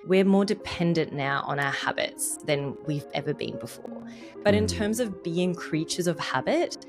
we're more dependent now on our habits than we've ever been before. But in terms of being creatures of habit,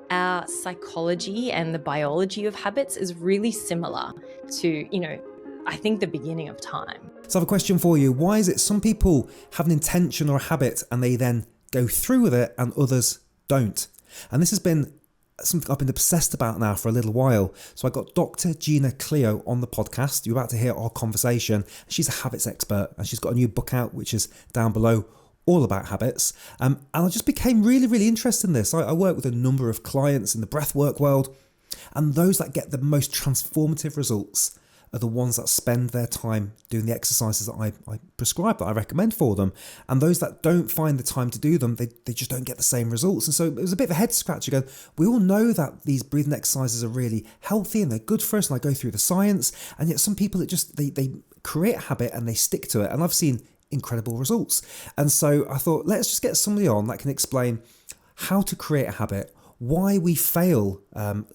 our psychology and the biology of habits is really similar to, I think the beginning of time. So I have a question for you. Why is it some people have an intention or a habit and they then go through with it and others don't? And this has been something I've been obsessed about now for a little while. So I got Dr. Gina Cleo on the podcast. You're about to hear our conversation. She's a habits expert and she's got a new book out, which is down below, all about habits. And I just became really, really interested in this. I work with a number of clients in the breathwork world, and those that get the most transformative results are the ones that spend their time doing the exercises that I prescribe, that I recommend for them. And those that don't find the time to do them, they just don't get the same results. And so it was a bit of a head scratcher going, we all know that these breathing exercises are really healthy and they're good for us, and I go through the science, and yet some people, they create a habit and they stick to it. And I've seen incredible results. And so I thought, let's just get somebody on that can explain how to create a habit, why we fail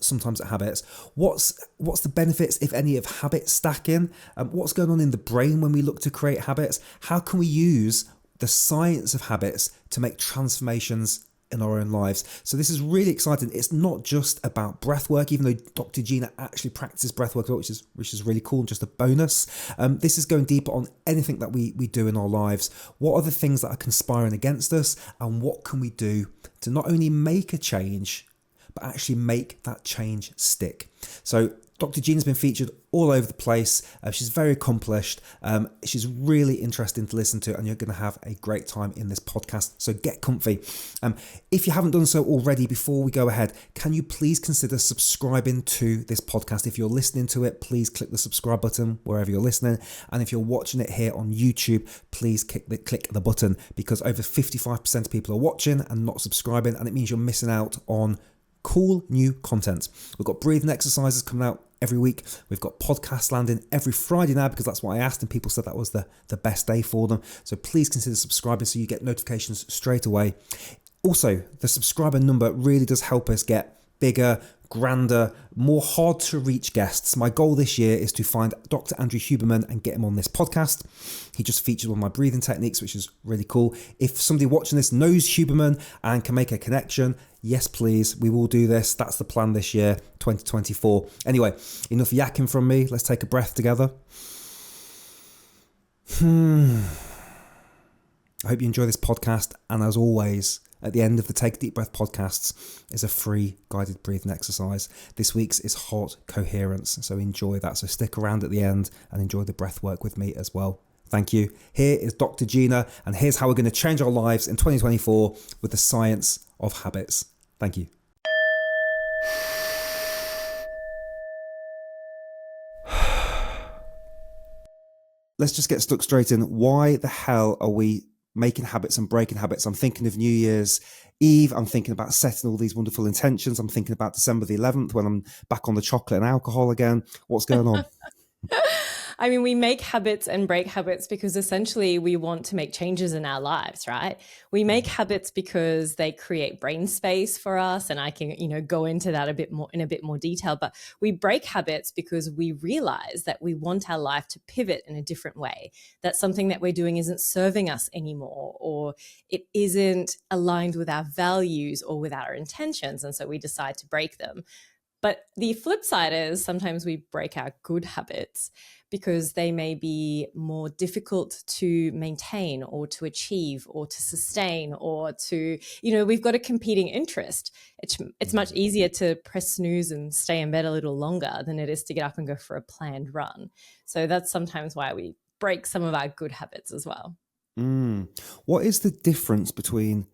sometimes at habits, what's the benefits, if any, of habit stacking, what's going on in the brain when we look to create habits, how can we use the science of habits to make transformations in our own lives. So this is really exciting. It's not just about breath work, even though Dr. Gina actually practices breath work, which is really cool and just a bonus. This is going deeper on anything that we do in our lives. What are the things that are conspiring against us, and what can we do to not only make a change, but actually make that change stick? So Dr. Gina's been featured all over the place. She's very accomplished. She's really interesting to listen to, and you're going to have a great time in this podcast. So get comfy. If you haven't done so already, before we go ahead, can you please consider subscribing to this podcast? If you're listening to it, please click the subscribe button wherever you're listening. And if you're watching it here on YouTube, please click the button, because over 55% of people are watching and not subscribing, and it means you're missing out on cool new content. We've got breathing exercises coming out every week. We've got podcasts landing every Friday now, because that's what I asked and people said that was the best day for them. So please consider subscribing so you get notifications straight away. Also, the subscriber number really does help us get bigger, grander, more hard to reach guests. My goal this year is to find Dr. Andrew Huberman and get him on this podcast. He just featured one of my breathing techniques, which is really cool. If somebody watching this knows Huberman and can make a connection, yes, please, we will do this. That's the plan this year, 2024. Anyway, enough yakking from me. Let's take a breath together. I hope you enjoy this podcast. And as always, at the end of the Take a Deep Breath podcasts is a free guided breathing exercise. This week's is heart coherence, so enjoy that. So stick around at the end and enjoy the breath work with me as well. Thank you. Here is Dr. Gina, and here's how we're going to change our lives in 2024 with the science of habits. Thank you. Let's just get stuck straight in. Why the hell are we making habits and breaking habits? I'm thinking of New Year's Eve. I'm thinking about setting all these wonderful intentions. I'm thinking about December the 11th when I'm back on the chocolate and alcohol again. What's going on? I mean, we make habits and break habits because essentially we want to make changes in our lives, right? We make habits because they create brain space for us, and I can, go into that in a bit more detail. But we break habits because we realize that we want our life to pivot in a different way, that something that we're doing isn't serving us anymore, or it isn't aligned with our values or with our intentions, and so we decide to break them. But the flip side is sometimes we break our good habits because they may be more difficult to maintain or to achieve or to sustain, or to, we've got a competing interest. It's much easier to press snooze and stay in bed a little longer than it is to get up and go for a planned run. So that's sometimes why we break some of our good habits as well. What is the difference between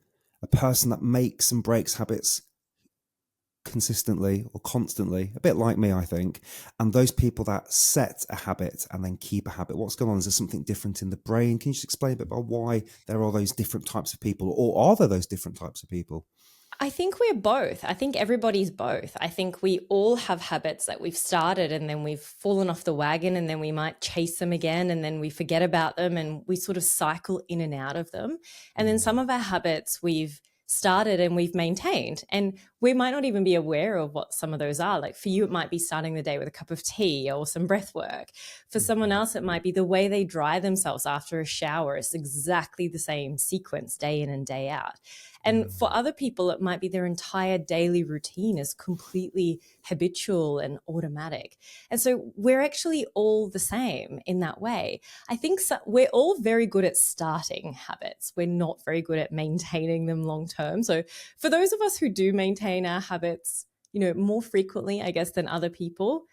a person that makes and breaks habits consistently or constantly, a bit like me, I think, and those people that set a habit and then keep a habit? What's going on? Is there something different in the brain? Can you just explain a bit about why there are those different types of people, or are there those different types of people? I think we're both. I think everybody's both. I think we all have habits that we've started and then we've fallen off the wagon, and then we might chase them again, and then we forget about them, and we sort of cycle in and out of them. And then some of our habits we've started and we've maintained, and we might not even be aware of what some of those are. Like for you, it might be starting the day with a cup of tea or some breath work. For someone else, it might be the way they dry themselves after a shower. It's exactly the same sequence day in and day out. And for other people, it might be their entire daily routine is completely habitual and automatic. And so we're actually all the same in that way. I think we're all very good at starting habits. We're not very good at maintaining them long term. So for those of us who do maintain our habits, more frequently, I guess, than other people,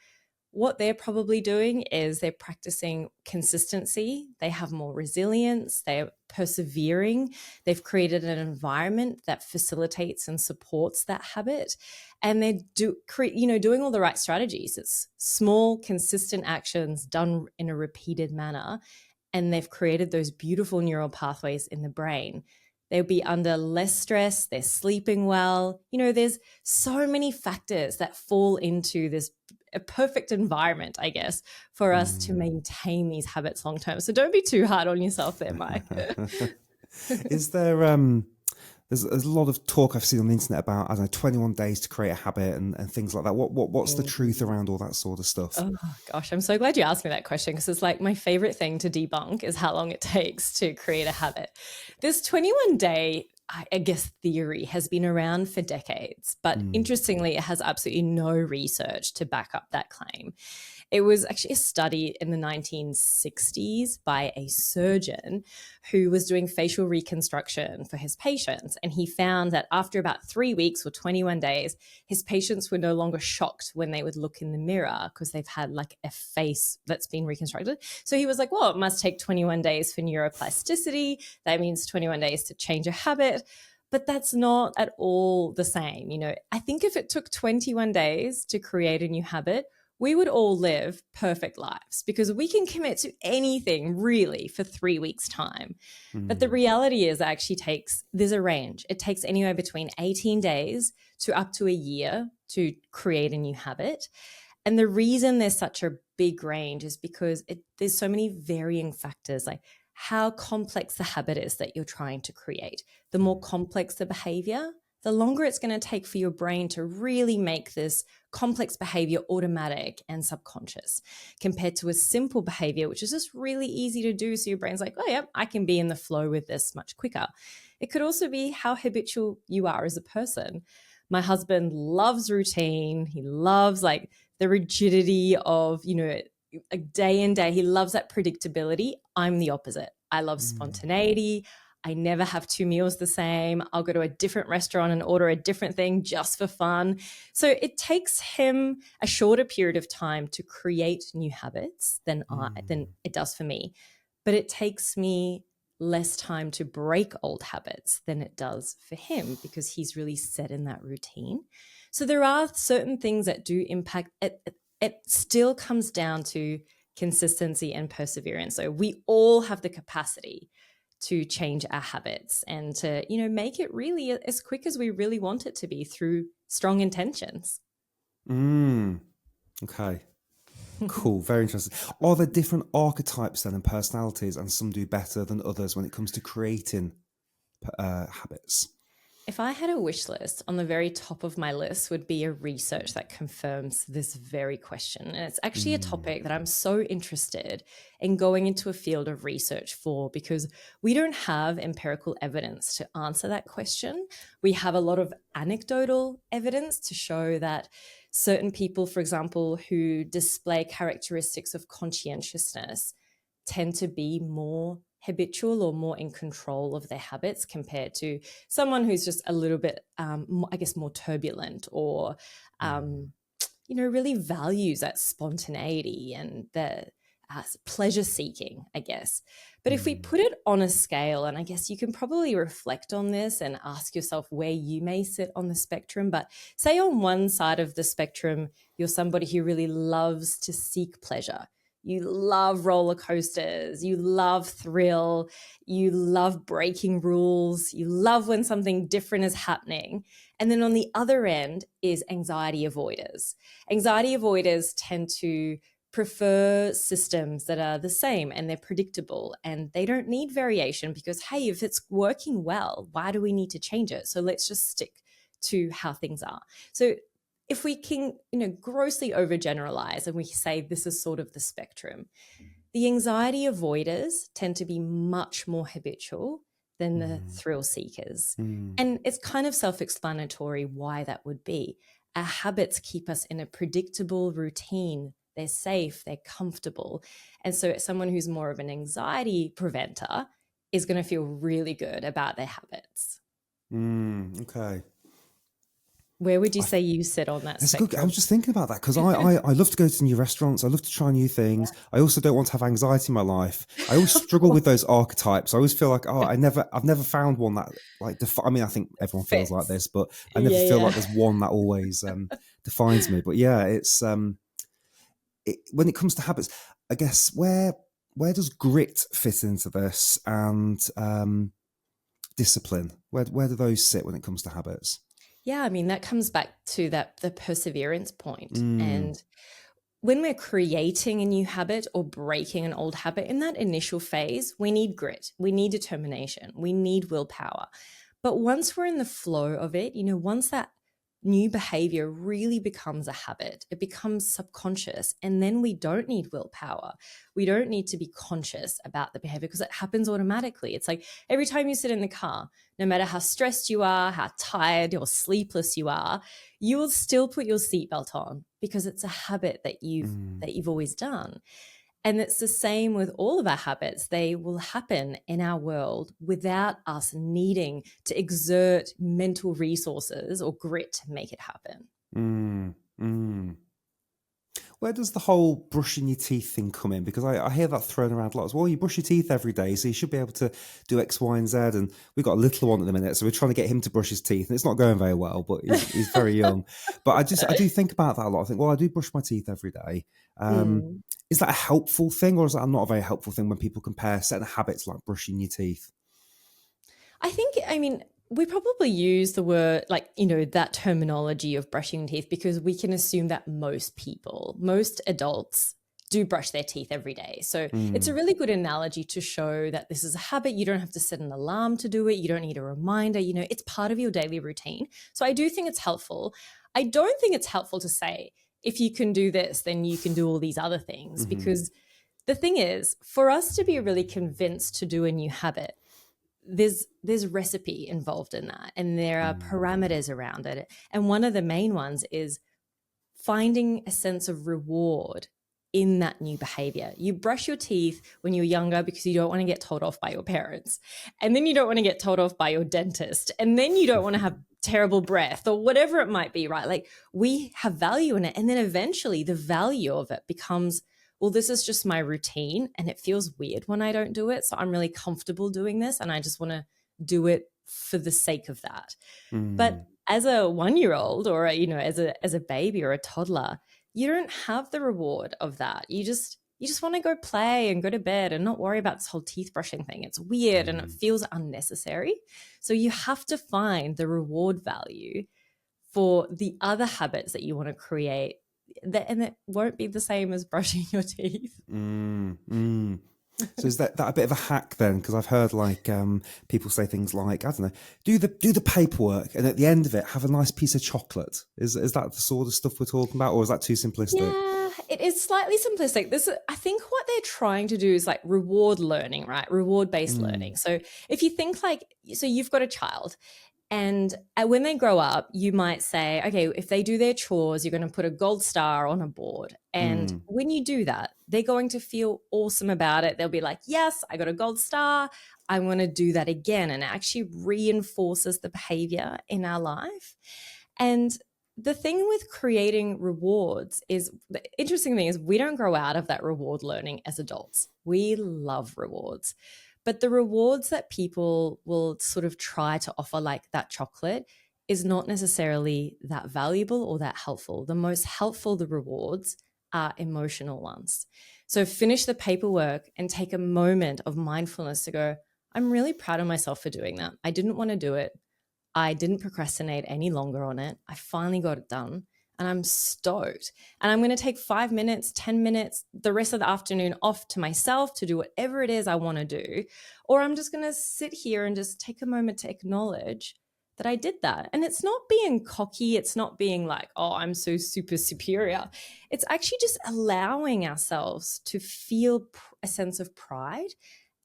what they're probably doing is they're practicing consistency. They have more resilience. They're persevering. They've created an environment that facilitates and supports that habit. And they're doing all the right strategies. It's small, consistent actions done in a repeated manner. And they've created those beautiful neural pathways in the brain. They'll be under less stress. They're sleeping well. There's so many factors that fall into this a perfect environment, I guess, for us to maintain these habits long term. So don't be too hard on yourself there, Mike. Is there there's a lot of talk I've seen on the internet about, I don't know, 21 days to create a habit and things like that. What's the truth around all that sort of stuff? Oh gosh, I'm so glad you asked me that question, because it's like my favorite thing to debunk is how long it takes to create a habit. This 21-day, I guess, theory has been around for decades, but interestingly, it has absolutely no research to back up that claim. It was actually a study in the 1960s by a surgeon who was doing facial reconstruction for his patients. And he found that after about 3 weeks or 21 days, his patients were no longer shocked when they would look in the mirror because they've had like a face that's been reconstructed. So he was like, well, it must take 21 days for neuroplasticity. That means 21 days to change a habit. But that's not at all the same. I think if it took 21 days to create a new habit, we would all live perfect lives, because we can commit to anything really for 3 weeks' time. But the reality is there's a range. It takes anywhere between 18 days to up to a year to create a new habit. And the reason there's such a big range is because there's so many varying factors, like how complex the habit is that you're trying to create. The more complex the behavior, the longer it's going to take for your brain to really make this complex behavior automatic and subconscious, compared to a simple behavior, which is just really easy to do. So your brain's like, oh yeah, I can be in the flow with this much quicker. It could also be how habitual you are as a person. My husband loves routine. He loves like the rigidity of, a day in day. He loves that predictability. I'm the opposite. I love spontaneity. I never have 2 meals the same. I'll go to a different restaurant and order a different thing just for fun. So it takes him a shorter period of time to create new habits than it does for me. But it takes me less time to break old habits than it does for him, because he's really set in that routine. So there are certain things that do impact it. It still comes down to consistency and perseverance. So we all have the capacity to change our habits and to, make it really as quick as we really want it to be through strong intentions. Okay. Cool. Very interesting. Are there different archetypes then and personalities, and some do better than others when it comes to creating habits? If I had a wish list, on the very top of my list would be a research that confirms this very question. And it's actually a topic that I'm so interested in going into a field of research for, because we don't have empirical evidence to answer that question. We have a lot of anecdotal evidence to show that certain people, for example, who display characteristics of conscientiousness tend to be more habitual or more in control of their habits, compared to someone who's just a little bit, more turbulent, or, really values that spontaneity and the pleasure seeking, I guess. But if we put it on a scale, and I guess you can probably reflect on this and ask yourself where you may sit on the spectrum. But say on one side of the spectrum, you're somebody who really loves to seek pleasure. You love roller coasters, you love thrill, you love breaking rules, you love when something different is happening. And then on the other end is anxiety avoiders. Anxiety avoiders tend to prefer systems that are the same and they're predictable and they don't need variation, because, hey, if it's working well, why do we need to change it? So let's just stick to how things are. So if we can, grossly overgeneralize and we say this is sort of the spectrum, the anxiety avoiders tend to be much more habitual than the thrill seekers. And it's kind of self-explanatory why that would be. Our habits keep us in a predictable routine. They're safe, they're comfortable. And so someone who's more of an anxiety preventer is going to feel really good about their habits. Okay. Where would you say you sit on that It's spectrum? good. I was just thinking about that because I love to go to new restaurants. I love to try new things. I also don't want to have anxiety in my life. I always struggle with those archetypes. I always feel like, I've never found one that like, I mean, I think everyone feels like this, but I never feel like there's one that always defines me. But yeah, it's when it comes to habits, I guess where does grit fit into this and discipline? Where do those sit when it comes to habits? Yeah, I mean, that comes back to the perseverance point. And when we're creating a new habit or breaking an old habit, in that initial phase, we need grit, we need determination, we need willpower. But once we're in the flow of it, once that new behavior really becomes a habit, it becomes subconscious, and then we don't need willpower. We don't need to be conscious about the behavior because it happens automatically. It's like every time you sit in the car, no matter how stressed you are, how tired or sleepless you are, you will still put your seatbelt on because it's a habit that you've always done. And it's the same with all of our habits. They will happen in our world without us needing to exert mental resources or grit to make it happen. Where does the whole brushing your teeth thing come in? Because I hear that thrown around a lot as well. You brush your teeth every day, so you should be able to do X, Y, and Z. And we've got a little one at the minute, so we're trying to get him to brush his teeth. And it's not going very well, but he's very young. But I do think about that a lot. I think, well, I do brush my teeth every day. Is that a helpful thing, or is that not a very helpful thing when people compare certain habits like brushing your teeth? I mean, we probably use the word that terminology of brushing teeth because we can assume that most adults do brush their teeth every day. So it's a really good analogy to show that this is a habit. You don't have to set an alarm to do it. You don't need a reminder. It's part of your daily routine. So I do think it's helpful. I don't think it's helpful to say, if you can do this, then you can do all these other things, because the thing is, for us to be really convinced to do a new habit, there's recipe involved in that, and there are parameters around it. And one of the main ones is finding a sense of reward in that new behavior. You brush your teeth when you're younger because you don't want to get told off by your parents. And then you don't want to get told off by your dentist. And then you don't want to have terrible breath or whatever it might be, right? Like, we have value in it. And then eventually the value of it becomes, well, this is just my routine and it feels weird when I don't do it. So I'm really comfortable doing this and I just want to do it for the sake of that. But as a 1-year-old or, as a baby or a toddler, you don't have the reward of that. You just want to go play and go to bed and not worry about this whole teeth brushing thing. It's weird and it feels unnecessary. So you have to find the reward value for the other habits that you want to create. And it won't be the same as brushing your teeth. So is that a bit of a hack then? Because I've heard people say things like, I don't know, do the paperwork and at the end of it have a nice piece of chocolate. Is that the sort of stuff we're talking about, or is that too simplistic? Yeah, it is slightly simplistic. I think what they're trying to do is like reward learning, right? Reward-based learning. So if you think so you've got a child. And when they grow up, you might say, okay, if they do their chores, you're going to put a gold star on a board. And when you do that, they're going to feel awesome about it. They'll be like, yes, I got a gold star. I want to do that again. And it actually reinforces the behavior in our life. And the thing with creating rewards is, the interesting thing is, we don't grow out of that reward learning as adults. We love rewards. But the rewards that people will sort of try to offer, like that chocolate, is not necessarily that valuable or that helpful. The most helpful, the rewards, are emotional ones. So finish the paperwork and take a moment of mindfulness to go, I'm really proud of myself for doing that. I didn't want to do it. I didn't procrastinate any longer on it. I finally got it done. And I'm stoked. And I'm going to take 5 minutes, 10 minutes, the rest of the afternoon off to myself to do whatever it is I want to do. Or I'm just going to sit here and just take a moment to acknowledge that I did that. And it's not being cocky. It's not being like, oh, I'm so super superior. It's actually just allowing ourselves to feel a sense of pride.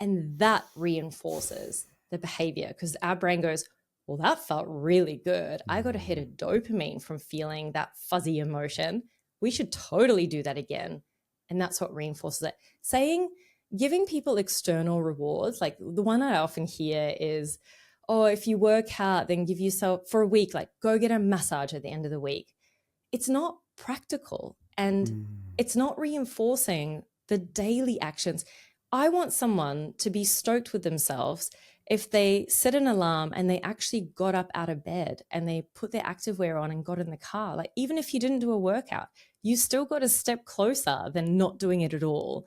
And that reinforces the behavior because our brain goes, well, that felt really good. I got a hit of dopamine from feeling that fuzzy emotion. We should totally do that again. And that's what reinforces it. Giving people external rewards, like the one I often hear is, oh, if you work out, then give yourself for a week, like go get a massage at the end of the week. It's not practical and it's not reinforcing the daily actions. I want someone to be stoked with themselves if they set an alarm and they actually got up out of bed and they put their activewear on and got in the car. Like, even if you didn't do a workout, you still got a step closer than not doing it at all.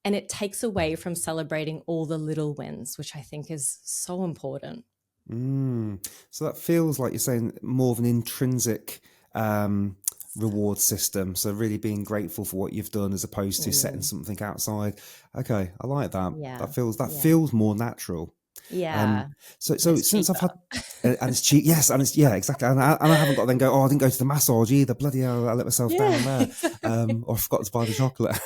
And it takes away from celebrating all the little wins, which I think is so important. So that feels like you're saying more of an intrinsic reward system. So really being grateful for what you've done as opposed to setting something outside. Okay, I like that. Yeah. That feels more natural. Yeah. So since I've had, and it's cheap, yes, and it's exactly, and I haven't got to then go, oh, I didn't go to the massage either. Bloody hell, I let myself down there, or I forgot to buy the chocolate.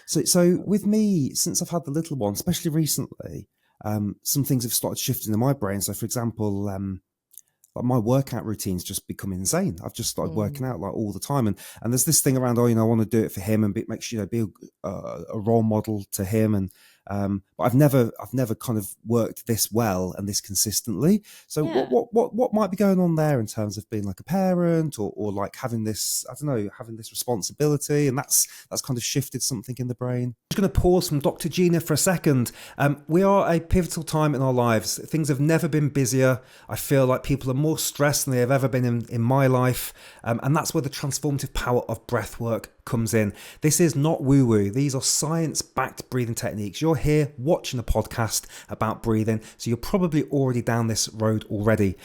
So with me, since I've had the little one, especially recently, some things have started shifting in my brain. So, for example, like my workout routine's just become insane. I've just started working out like all the time, and there's this thing around, I want to do it for him and make sure be a role model to him, and but I've never kind of worked this well and this consistently. So what might be going on there in terms of being like a parent or like having this, I don't know, having this responsibility, and that's kind of shifted something in the brain. I'm just going to pause from Dr. Gina for a second. We are a pivotal time in our lives. Things have never been busier. I feel like people are more stressed than they have ever been in my life, and that's where the transformative power of breathwork comes in. This is not woo-woo. These are science-backed breathing techniques. You're here watching a podcast about breathing, so you're probably already down this road already.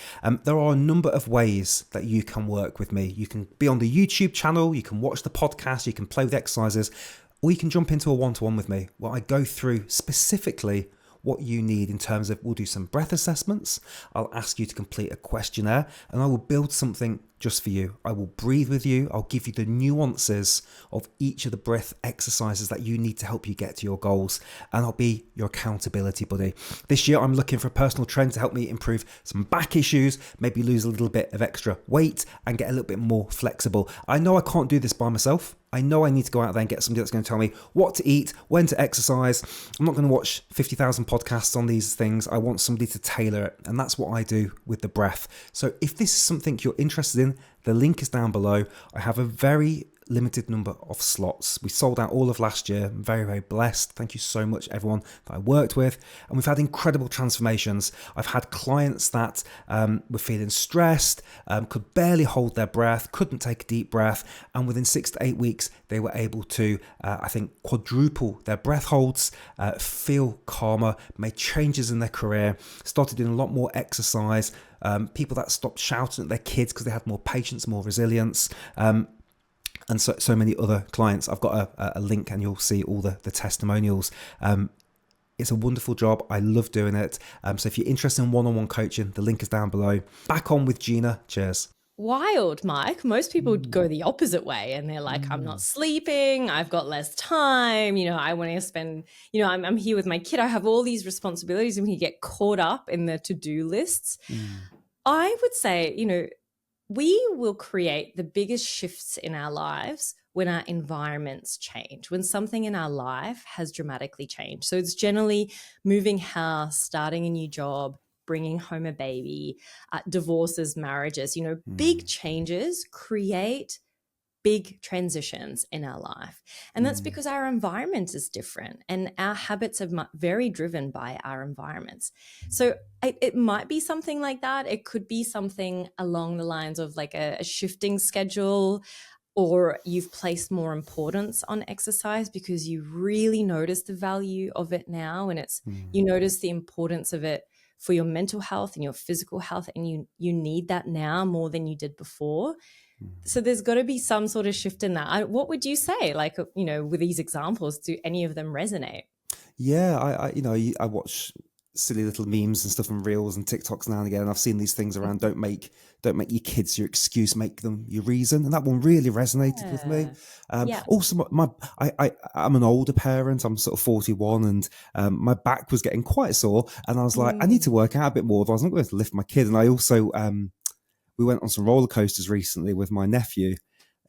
There are a number of ways that you can work with me. You can be on the YouTube channel, you can watch the podcast, you can play with exercises, or you can jump into a one-to-one with me where I go through specifically what you need in terms of, we'll do some breath assessments, I'll ask you to complete a questionnaire, and I will build something just for you. I will breathe with you. I'll give you the nuances of each of the breath exercises that you need to help you get to your goals, and I'll be your accountability buddy. This year, I'm looking for a personal trainer to help me improve some back issues, maybe lose a little bit of extra weight and get a little bit more flexible. I know I can't do this by myself. I know I need to go out there and get somebody that's going to tell me what to eat, when to exercise. I'm not going to watch 50,000 podcasts on these things. I want somebody to tailor it, and that's what I do with the breath. So if this is something you're interested in, the link is down below. I have a very limited number of slots. We sold out all of last year. I'm very, very blessed. Thank you so much, everyone that I worked with. And we've had incredible transformations. I've had clients that were feeling stressed, could barely hold their breath, couldn't take a deep breath. And within 6 to 8 weeks, they were able to, I think, quadruple their breath holds, feel calmer, made changes in their career, started doing a lot more exercise. People that stopped shouting at their kids because they had more patience, more resilience. And so many other clients. I've got a link and you'll see all the testimonials. It's a wonderful job. I love doing it. So if you're interested in one-on-one coaching, the link is down below. Back on with Gina. Cheers. Wild, Mike. Most people go the opposite way and they're like, I'm not sleeping. I've got less time. I want to spend, I'm here with my kid. I have all these responsibilities, and we get caught up in the to-do lists. I would say, we will create the biggest shifts in our lives when our environments change, when something in our life has dramatically changed. So it's generally moving house, starting a new job, bringing home a baby, divorces, marriages. Big changes create big transitions in our life. And that's because our environment is different and our habits are very driven by our environments. So it might be something like that. It could be something along the lines of like a shifting schedule, or you've placed more importance on exercise because you really notice the value of it now, and you notice the importance of it for your mental health and your physical health, and you need that now more than you did before. So there's got to be some sort of shift in that. What would you say, like, with these examples, do any of them resonate? Yeah, I watch silly little memes and stuff and reels and TikToks now and again. And I've seen these things around. Don't make your kids your excuse, make them your reason. And that one really resonated with me. Yeah. Yeah. Also, I'm an older parent. I'm sort of 41, and my back was getting quite sore. And I was like, I need to work out a bit more. Otherwise, I'm not going to lift my kid. And I also, we went on some roller coasters recently with my nephew,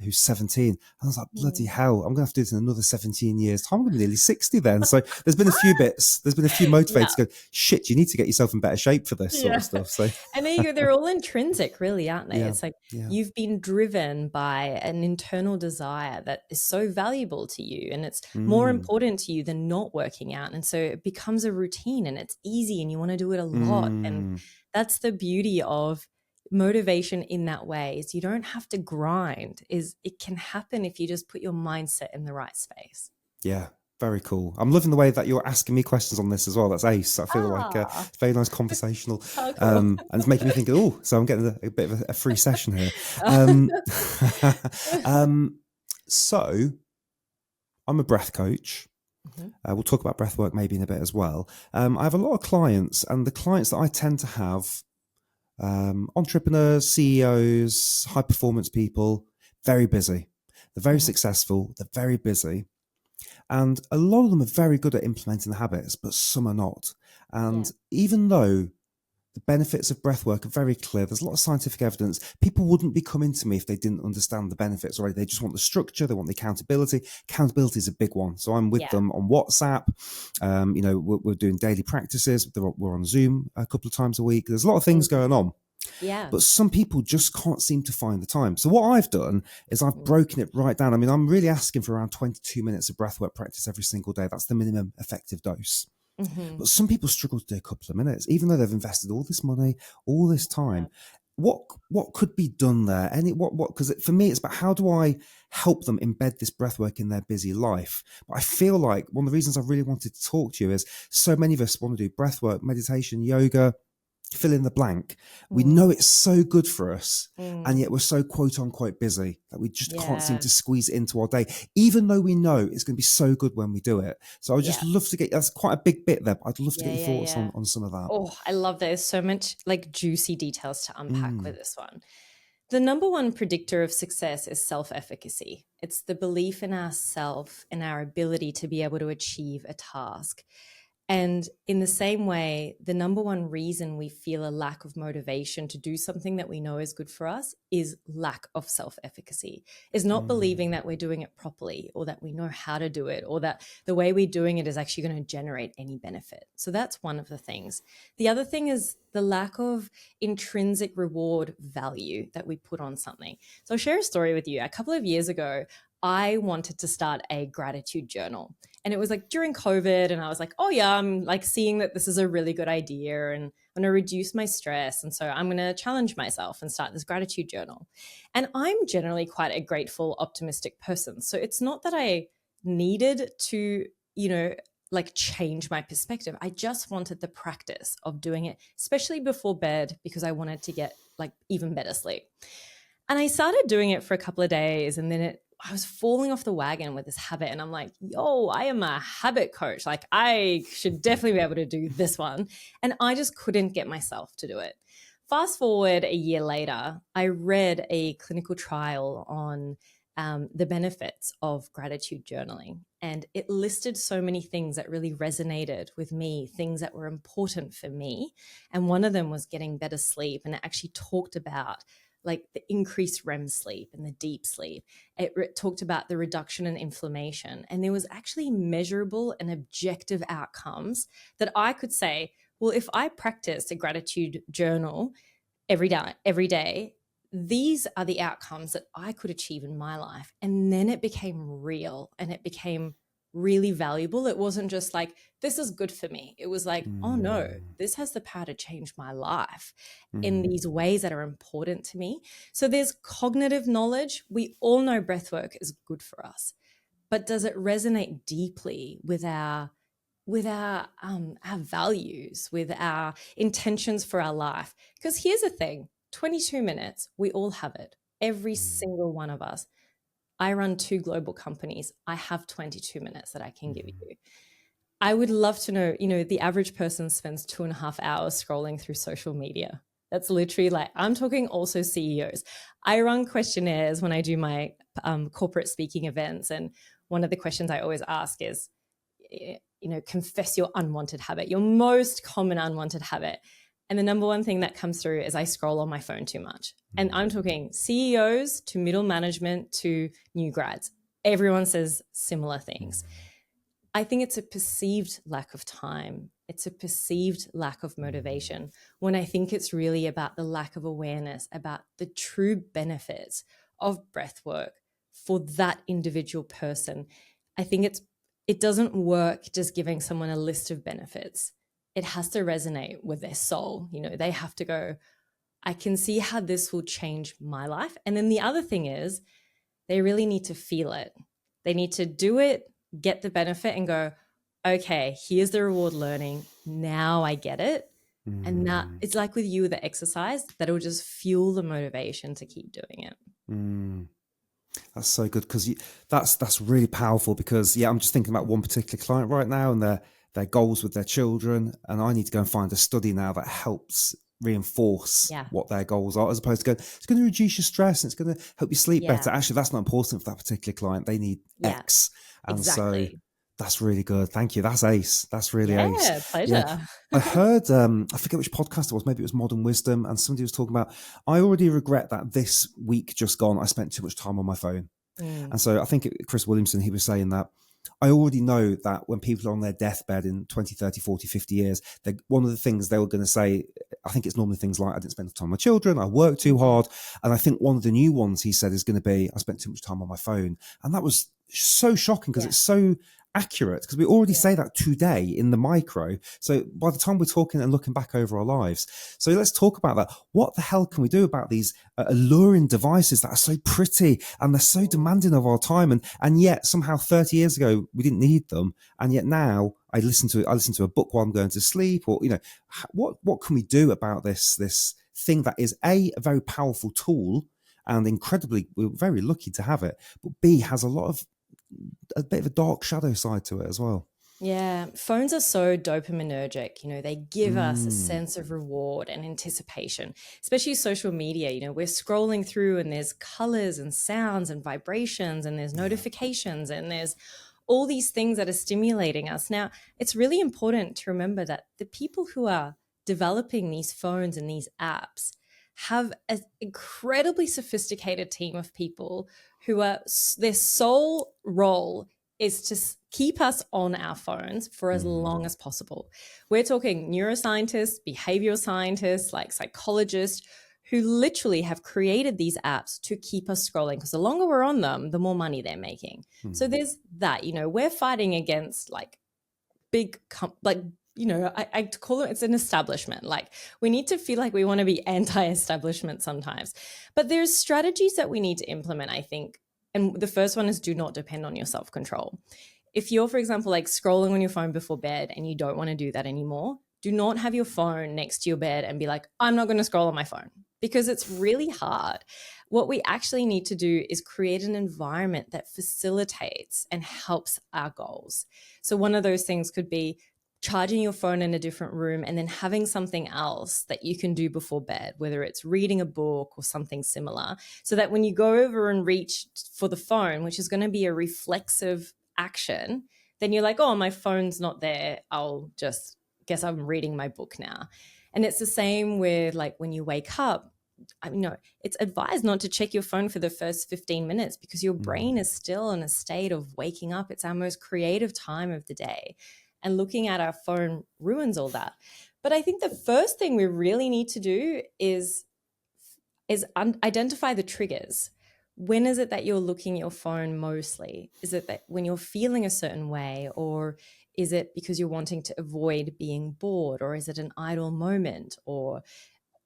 who's 17. And I was like, bloody hell, I'm going to have to do this in another 17 years time. I'm going to be nearly 60 then. So there's been a few Yeah. motivators go, shit, you need to get yourself in better shape for this sort Yeah. of stuff. So And they're all intrinsic, really, aren't they? yeah, It's like yeah. you've been driven by an internal desire that is so valuable to you, and it's more important to you than not working out. And so it becomes a routine and it's easy and you want to do it a lot. And that's the beauty of motivation in that way, is you don't have to grind. Is it can happen if you just put your mindset in the right space. Yeah, very cool. I'm loving the way that you're asking me questions on this as well. That's ace. I feel like Ah, it's very nice conversational. how cool. And it's making me think, oh, so I'm getting a bit of a free session here. So I'm a breath coach. We'll talk about breath work maybe in a bit as well. I have a lot of clients, and the clients that I tend to have, entrepreneurs, CEOs, high performance people, very busy. They're very successful. They're very busy. And a lot of them are very good at implementing the habits, but some are not. And even though the benefits of breath work are very clear, there's a lot of scientific evidence, people wouldn't be coming to me if they didn't understand the benefits already. They just want the structure, they want the accountability. Accountability is a big one. So I'm with them on WhatsApp. We're doing daily practices. We're on Zoom a couple of times a week. There's a lot of things going on. Yeah. But some people just can't seem to find the time. So what I've done is I've broken it right down. I mean, I'm really asking for around 22 minutes of breathwork practice every single day. That's the minimum effective dose. But some people struggle to do a couple of minutes, even though they've invested all this money, all this time. What could be done there? Because for me, it's about how do I help them embed this breathwork in their busy life? But I feel like one of the reasons I really wanted to talk to you is so many of us want to do breathwork, meditation, yoga, fill in the blank. We know it's so good for us, and yet we're so quote unquote busy that we just can't seem to squeeze it into our day, even though we know it's going to be so good when we do it. So I would just love to get, that's quite a big bit there, but I'd love to get your thoughts on some of that. Oh, I love that. There's so much like juicy details to unpack with this one. The number one predictor of success is self-efficacy. It's the belief in ourself and our ability to be able to achieve a task. And in the same way, the number one reason we feel a lack of motivation to do something that we know is good for us is lack of self-efficacy, is not believing that we're doing it properly, or that we know how to do it, or that the way we're doing it is actually going to generate any benefit. So that's one of the things. The other thing is the lack of intrinsic reward value that we put on something. So I'll share a story with you. A couple of years ago, I wanted to start a gratitude journal. And it was like during COVID, and I was like, oh yeah, I'm like seeing that this is a really good idea and I'm going to reduce my stress. And so I'm going to challenge myself and start this gratitude journal. And I'm generally quite a grateful, optimistic person. So it's not that I needed to, like change my perspective. I just wanted the practice of doing it, especially before bed, because I wanted to get like even better sleep. And I started doing it for a couple of days, and then I was falling off the wagon with this habit, and I'm like, yo, I am a habit coach. Like I should definitely be able to do this one. And I just couldn't get myself to do it. Fast forward a year later, I read a clinical trial on the benefits of gratitude journaling. And it listed so many things that really resonated with me, things that were important for me. And one of them was getting better sleep. And it actually talked about like the increased REM sleep and the deep sleep. It talked about the reduction in inflammation. And there was actually measurable and objective outcomes that I could say, well, if I practiced a gratitude journal every day, these are the outcomes that I could achieve in my life. And then it became real and it became really valuable. It wasn't just like, this is good for me. It was like, oh no, this has the power to change my life in these ways that are important to me. So there's cognitive knowledge. We all know breath work is good for us, but does it resonate deeply with our values, with our intentions for our life? Because here's the thing, 22 minutes, we all have it. Every single one of us. I run 2 global companies. I have 22 minutes that I can give you. I would love to know, the average person spends 2.5 hours scrolling through social media. That's literally like, I'm talking also CEOs. I run questionnaires when I do my corporate speaking events. And one of the questions I always ask is, confess your unwanted habit, your most common unwanted habit. And the number one thing that comes through is I scroll on my phone too much. And I'm talking CEOs to middle management to new grads. Everyone says similar things. I think it's a perceived lack of time. It's a perceived lack of motivation, when I think it's really about the lack of awareness about the true benefits of breath work for that individual person. I think it doesn't work just giving someone a list of benefits. It has to resonate with their soul. They have to go, I can see how this will change my life. And then the other thing is, they really need to feel it. They need to do it, get the benefit, and go, okay, here's the reward learning. Now I get it. And that it's like with you with the exercise, that'll just fuel the motivation to keep doing it. That's so good, because that's really powerful, because I'm just thinking about one particular client right now and their goals with their children, and I need to go and find a study now that helps reinforce what their goals are, as opposed to going, it's going to reduce your stress and it's going to help you sleep better. Actually, that's not important for that particular client. They need X. And so that's really good. Thank you. That's ace. That's really ace. Pleasure. I heard, I forget which podcast it was, maybe it was Modern Wisdom, and somebody was talking about, I already regret that this week just gone, I spent too much time on my phone. And so I think Chris Williamson, he was saying that I already know that when people are on their deathbed in 20, 30, 40, 50 years, one of the things they were going to say, I think it's normally things like, I didn't spend time with my children, I worked too hard. And I think one of the new ones he said is going to be, I spent too much time on my phone. And that was so shocking, because it's so accurate, because we already say that today in the micro. So by the time we're talking and looking back over our lives, so let's talk about that. What the hell can we do about these alluring devices that are so pretty and they're so demanding of our time, and yet somehow 30 years ago we didn't need them, and yet now I listen to a book while I'm going to sleep, or what can we do about this thing that is a very powerful tool, and incredibly we're very lucky to have it, but B, has a bit of a dark shadow side to it as well. Yeah, phones are so dopaminergic. They give us a sense of reward and anticipation, especially social media. We're scrolling through and there's colors and sounds and vibrations and there's notifications and there's all these things that are stimulating us. Now, it's really important to remember that the people who are developing these phones and these apps have an incredibly sophisticated team of people who are, their sole role is to keep us on our phones for as long as possible. We're talking neuroscientists, behavioral scientists, like psychologists, who literally have created these apps to keep us scrolling, because the longer we're on them, the more money they're making. So there's that. We're fighting against like big, I call it, it's an establishment. Like, we need to feel like we want to be anti-establishment sometimes. But there's strategies that we need to implement, I think. And the first one is, do not depend on your self-control. If you're, for example, like scrolling on your phone before bed and you don't want to do that anymore, do not have your phone next to your bed and be like, I'm not going to scroll on my phone, because it's really hard. What we actually need to do is create an environment that facilitates and helps our goals. So one of those things could be charging your phone in a different room and then having something else that you can do before bed, whether it's reading a book or something similar, so that when you go over and reach for the phone, which is going to be a reflexive action, then you're like, oh, my phone's not there. I'll just guess I'm reading my book now. And it's the same with like when you wake up. It's advised not to check your phone for the first 15 minutes because your brain is still in a state of waking up. It's our most creative time of the day. And looking at our phone ruins all that. But I think the first thing we really need to do is identify the triggers. When is it that you're looking at your phone mostly? Is it that when you're feeling a certain way, or is it because you're wanting to avoid being bored, or is it an idle moment, or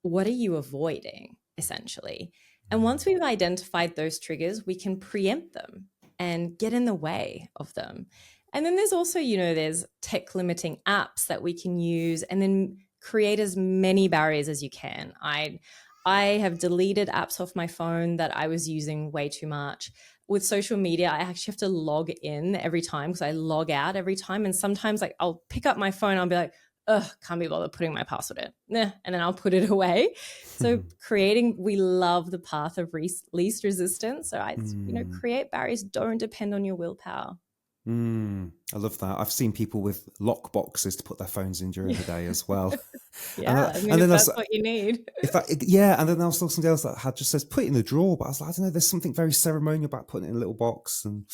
what are you avoiding essentially? And once we've identified those triggers, we can preempt them and get in the way of them. And then there's also, there's tech limiting apps that we can use, and then create as many barriers as you can. I have deleted apps off my phone that I was using way too much. with social media, I actually have to log in every time because I log out every time. And sometimes like I'll pick up my phone, I'll be like, ugh, can't be bothered putting my password in. Nah, and then I'll put it away. So we love the path of least resistance. So create barriers, don't depend on your willpower. I love that. I've seen people with lock boxes to put their phones in during the day as well. Yeah, I mean, and if then that's what you need. and then I saw something else that had just says put it in the drawer, but I was like, I don't know, there's something very ceremonial about putting it in a little box. And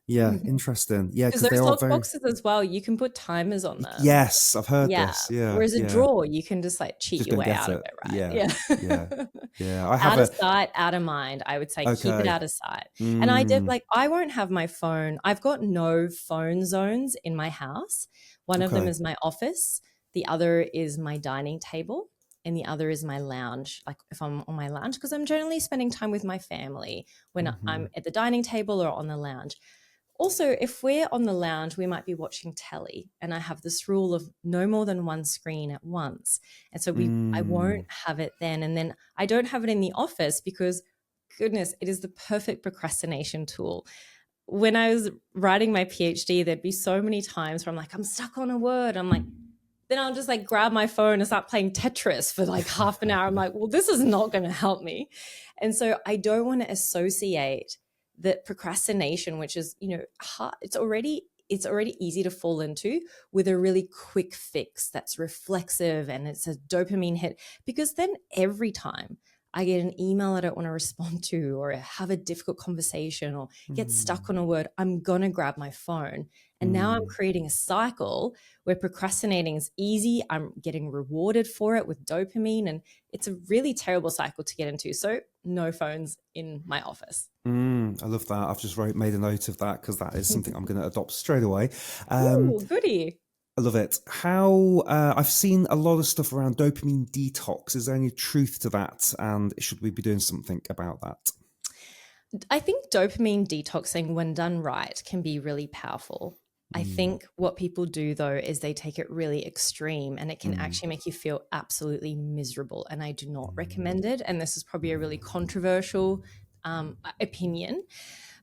interesting. Yeah, Because because they those are lock very. boxes as well, you can put timers on them. Yes, I've heard Yeah. this. Yeah. Whereas a Yeah. drawer, you can just like cheat Just your go way get out of it. it, right? Yeah. Yeah. Yeah. I have Out of sight, out of mind. I would say keep it Okay. out of sight. And I won't have my phone. I've got no phone zones in my house. One of them Okay. is my office. The other is my dining table. And the other is my lounge. Like if I'm on my lounge, because I'm generally spending time with my family when I'm at the dining table or on the lounge. Also, if we're on the lounge, we might be watching telly, and I have this rule of no more than one screen at once. And so I won't have it then. And then I don't have it in the office because, goodness, it is the perfect procrastination tool. When I was writing my PhD, there'd be so many times where I'm like, I'm stuck on a word. I'm like, then I'll just like grab my phone and start playing Tetris for like half an hour. I'm like, well, this is not going to help me. And so I don't want to associate that procrastination, which is, hard, it's already easy to fall into, with a really quick fix that's reflexive and it's a dopamine hit. Because then every time I get an email I don't want to respond to, or have a difficult conversation, or get stuck on a word, I'm going to grab my phone. And now I'm creating a cycle where procrastinating is easy. I'm getting rewarded for it with dopamine, and it's a really terrible cycle to get into. So no phones in my office. I love that. I've just made a note of that because that is something I'm going to adopt straight away. Ooh, goody. I love it. How I've seen a lot of stuff around dopamine detox. Is there any truth to that? And should we be doing something about that? I think dopamine detoxing, when done right, can be really powerful. I think what people do, though, is they take it really extreme, and it can actually make you feel absolutely miserable. And I do not recommend it. And this is probably a really controversial opinion.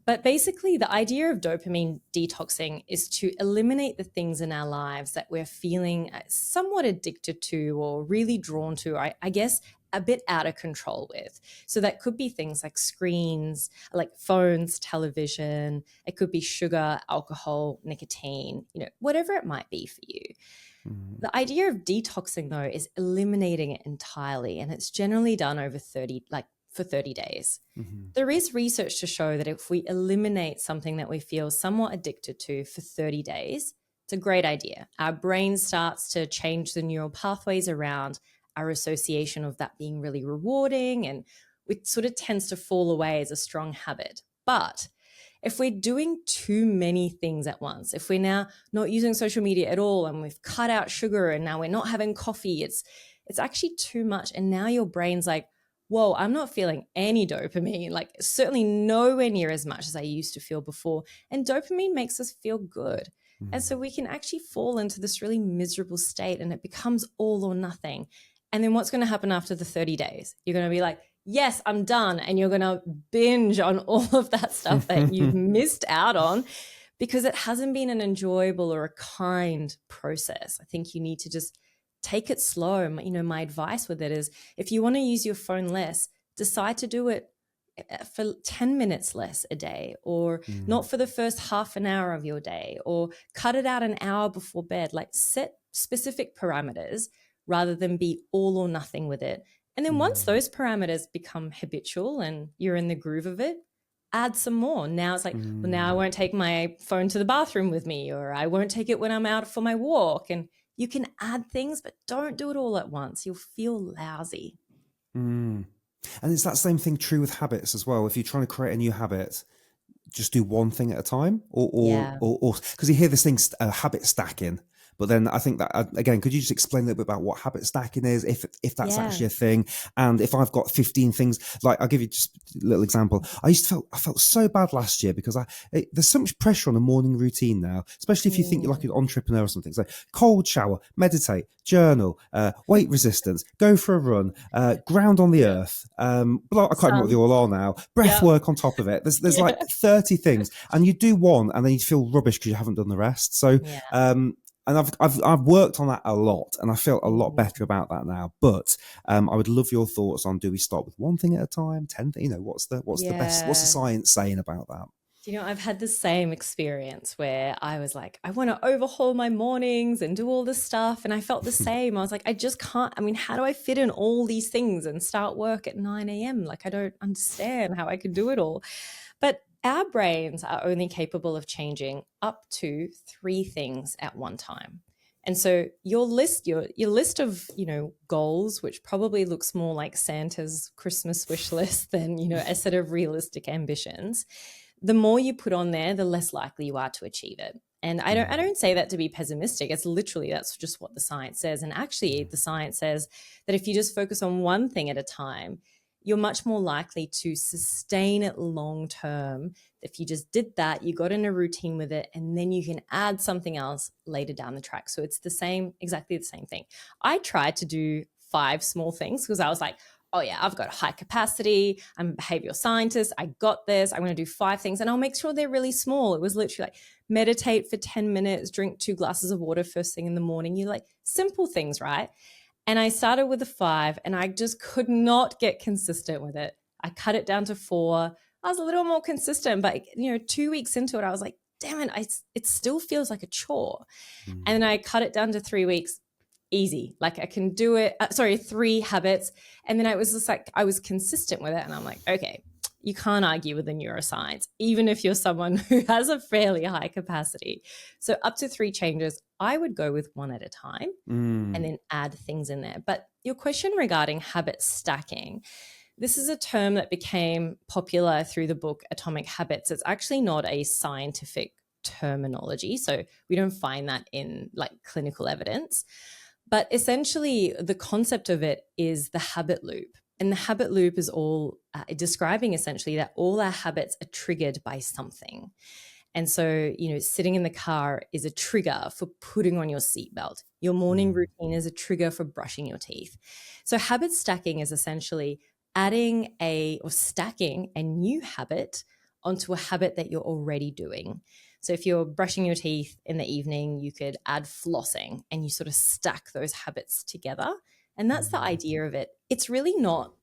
But basically, the idea of dopamine detoxing is to eliminate the things in our lives that we're feeling somewhat addicted to, or really drawn to, I guess, a bit out of control with. So that could be things like screens, like phones, television. It could be sugar, alcohol, nicotine, whatever it might be for you. The idea of detoxing, though, is eliminating it entirely. And it's generally done over for 30 days. There is research to show that if we eliminate something that we feel somewhat addicted to for 30 days, it's a great idea. Our brain starts to change the neural pathways around our association of that being really rewarding, and it sort of tends to fall away as a strong habit. But if we're doing too many things at once, if we're now not using social media at all, and we've cut out sugar, and now we're not having coffee, it's actually too much. And now your brain's like, whoa, I'm not feeling any dopamine, like certainly nowhere near as much as I used to feel before. And dopamine makes us feel good. And so we can actually fall into this really miserable state, and it becomes all or nothing. And then what's going to happen after the 30 days? You're going to be like, yes, I'm done. And you're going to binge on all of that stuff that you've missed out on, because it hasn't been an enjoyable or a kind process. I think you need to just take it slow. My advice with it is, if you want to use your phone less, decide to do it for 10 minutes less a day, or not for the first half an hour of your day, or cut it out an hour before bed. Like, set specific parameters rather than be all or nothing with it. And then once those parameters become habitual and you're in the groove of it, add some more. Now it's like, well, now I won't take my phone to the bathroom with me, or I won't take it when I'm out for my walk. And you can add things, but don't do it all at once. You'll feel lousy. And is that same thing true with habits as well? If you're trying to create a new habit, just do one thing at a time, or because you hear this thing, habit stacking, But then I think that, again, could you just explain a little bit about what habit stacking is, if that's Yeah. actually a thing? And if I've got 15 things, like I'll give you just a little example. I felt so bad last year because there's so much pressure on a morning routine now, especially if you think you're like an entrepreneur or something. So cold shower, meditate, journal, weight resistance, go for a run, ground on the earth. I can't remember what they all are now. Breath Yeah. work on top of it. There's Yeah. like 30 things, and you do one, and then you feel rubbish because you haven't done the rest. So, Yeah. and I've worked on that a lot, and I feel a lot better about that now. But I would love your thoughts on: do we start with one thing at a time, 10? What's the best? What's the Yeah. science saying about that? I've had the same experience where I was like, I want to overhaul my mornings and do all this stuff. And I felt the same. I was like, I just can't. I mean, how do I fit in all these things and start work at 9 a.m.? Like, I don't understand how I could do it all. But our brains are only capable of changing up to 3 things at one time. And so your list of, goals, which probably looks more like Santa's Christmas wish list than, a set of realistic ambitions, the more you put on there, the less likely you are to achieve it. And I don't say that to be pessimistic. It's literally, that's just what the science says. And actually, the science says that if you just focus on one thing at a time, you're much more likely to sustain it long term. If you just did that, you got in a routine with it, and then you can add something else later down the track. So it's exactly the same thing. I tried to do 5 small things because I was like, oh yeah, I've got a high capacity. I'm a behavioral scientist. I got this. I'm going to do 5 things and I'll make sure they're really small. It was literally like meditate for 10 minutes, drink 2 glasses of water first thing in the morning. You like simple things, right? And I started with a 5 and I just could not get consistent with it. I cut it down to 4. I was a little more consistent, but 2 weeks into it, I was like, damn it, it still feels like a chore. And then I cut it down to 3 weeks. Easy. Like I can do it. 3 habits. And then I was just like, I was consistent with it. And I'm like, okay, you can't argue with the neuroscience, even if you're someone who has a fairly high capacity. So up to 3 changes, I would go with 1 at a time and then add things in there. But your question regarding habit stacking, this is a term that became popular through the book Atomic Habits. It's actually not a scientific terminology. So we don't find that in like clinical evidence. But essentially, the concept of it is the habit loop. And the habit loop is all describing essentially that all our habits are triggered by something. And so, sitting in the car is a trigger for putting on your seatbelt. Your morning routine is a trigger for brushing your teeth. So habit stacking is essentially stacking a new habit onto a habit that you're already doing. So if you're brushing your teeth in the evening, you could add flossing and you sort of stack those habits together. And that's the idea of it. It's not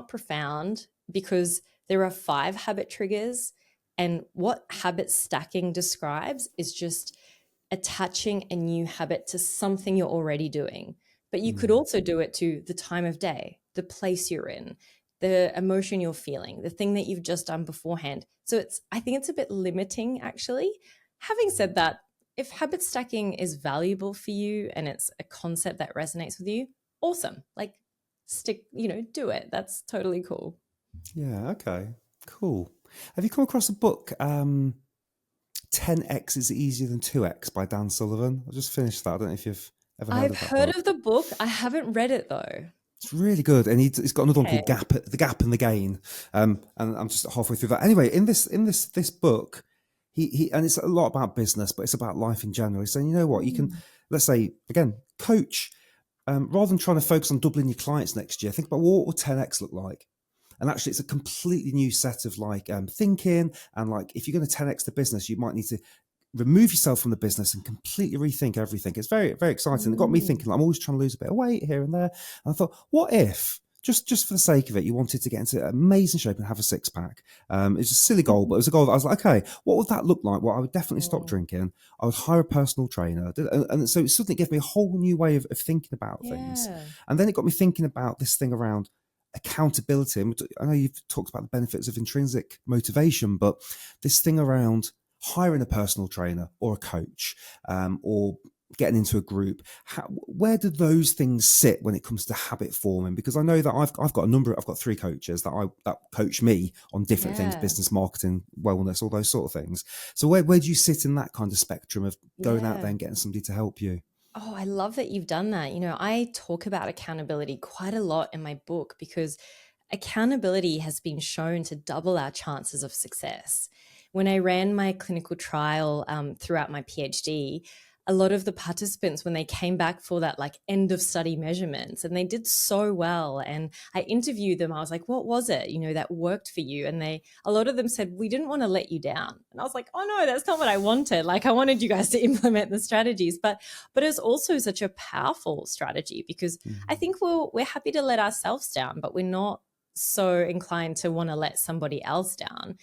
profound because there are 5 habit triggers. And what habit stacking describes is just attaching a new habit to something you're already doing. But you could also do it to the time of day, the place you're in, the emotion you're feeling, the thing that you've just done beforehand. So I think it's a bit limiting, actually. Having said that, if habit stacking is valuable for you and it's a concept that resonates with you, awesome. Like do it. That's totally cool. Yeah. Okay. Cool. Have you come across a book, 10x is easier than 2x by Dan Sullivan? I just finished that. I don't know if you've ever heard I've of that heard book. of the book. I haven't read it though. It's really good, and he's got another one Okay. called The Gap and the Gain. And I'm just halfway through that. Anyway, in this book, he and it's a lot about business, but it's about life in general. He's saying, you know what, you can, let's say again, coach, rather than trying to focus on doubling your clients next year, think about what would 10x look like. And actually, it's a completely new set of thinking. And like, if you're going to 10x the business, you might need to remove yourself from the business and completely rethink everything. It's very, very exciting. It got me thinking, I'm always trying to lose a bit of weight here and there. And I thought, what if, just for the sake of it, you wanted to get into amazing shape and have a 6-pack? It's a silly goal, but it was a goal that I was like, okay, what would that look like? Well, I would definitely stop drinking. I would hire a personal trainer. And so it suddenly gave me a whole new way of thinking about things. And then it got me thinking about this thing around accountability. I know you've talked about the benefits of intrinsic motivation, but this thing around hiring a personal trainer or a coach, or getting into a group, where do those things sit when it comes to habit forming? Because I know that I've got 3 coaches that coach me on different things, Yeah. business, marketing, wellness, all those sort of things. So where do you sit in that kind of spectrum of going out Yeah. there and getting somebody to help you? Oh, I love that you've done that. I talk about accountability quite a lot in my book because accountability has been shown to double our chances of success. When I ran my clinical trial throughout my PhD, a lot of the participants, when they came back for that like end of study measurements, and they did so well, and I interviewed them, I was like, what was it, that worked for you? And a lot of them said, we didn't want to let you down. And I was like, oh no, that's not what I wanted. Like, I wanted you guys to implement the strategies, but it's also such a powerful strategy because I think we're happy to let ourselves down, but we're not so inclined to want to let somebody else down.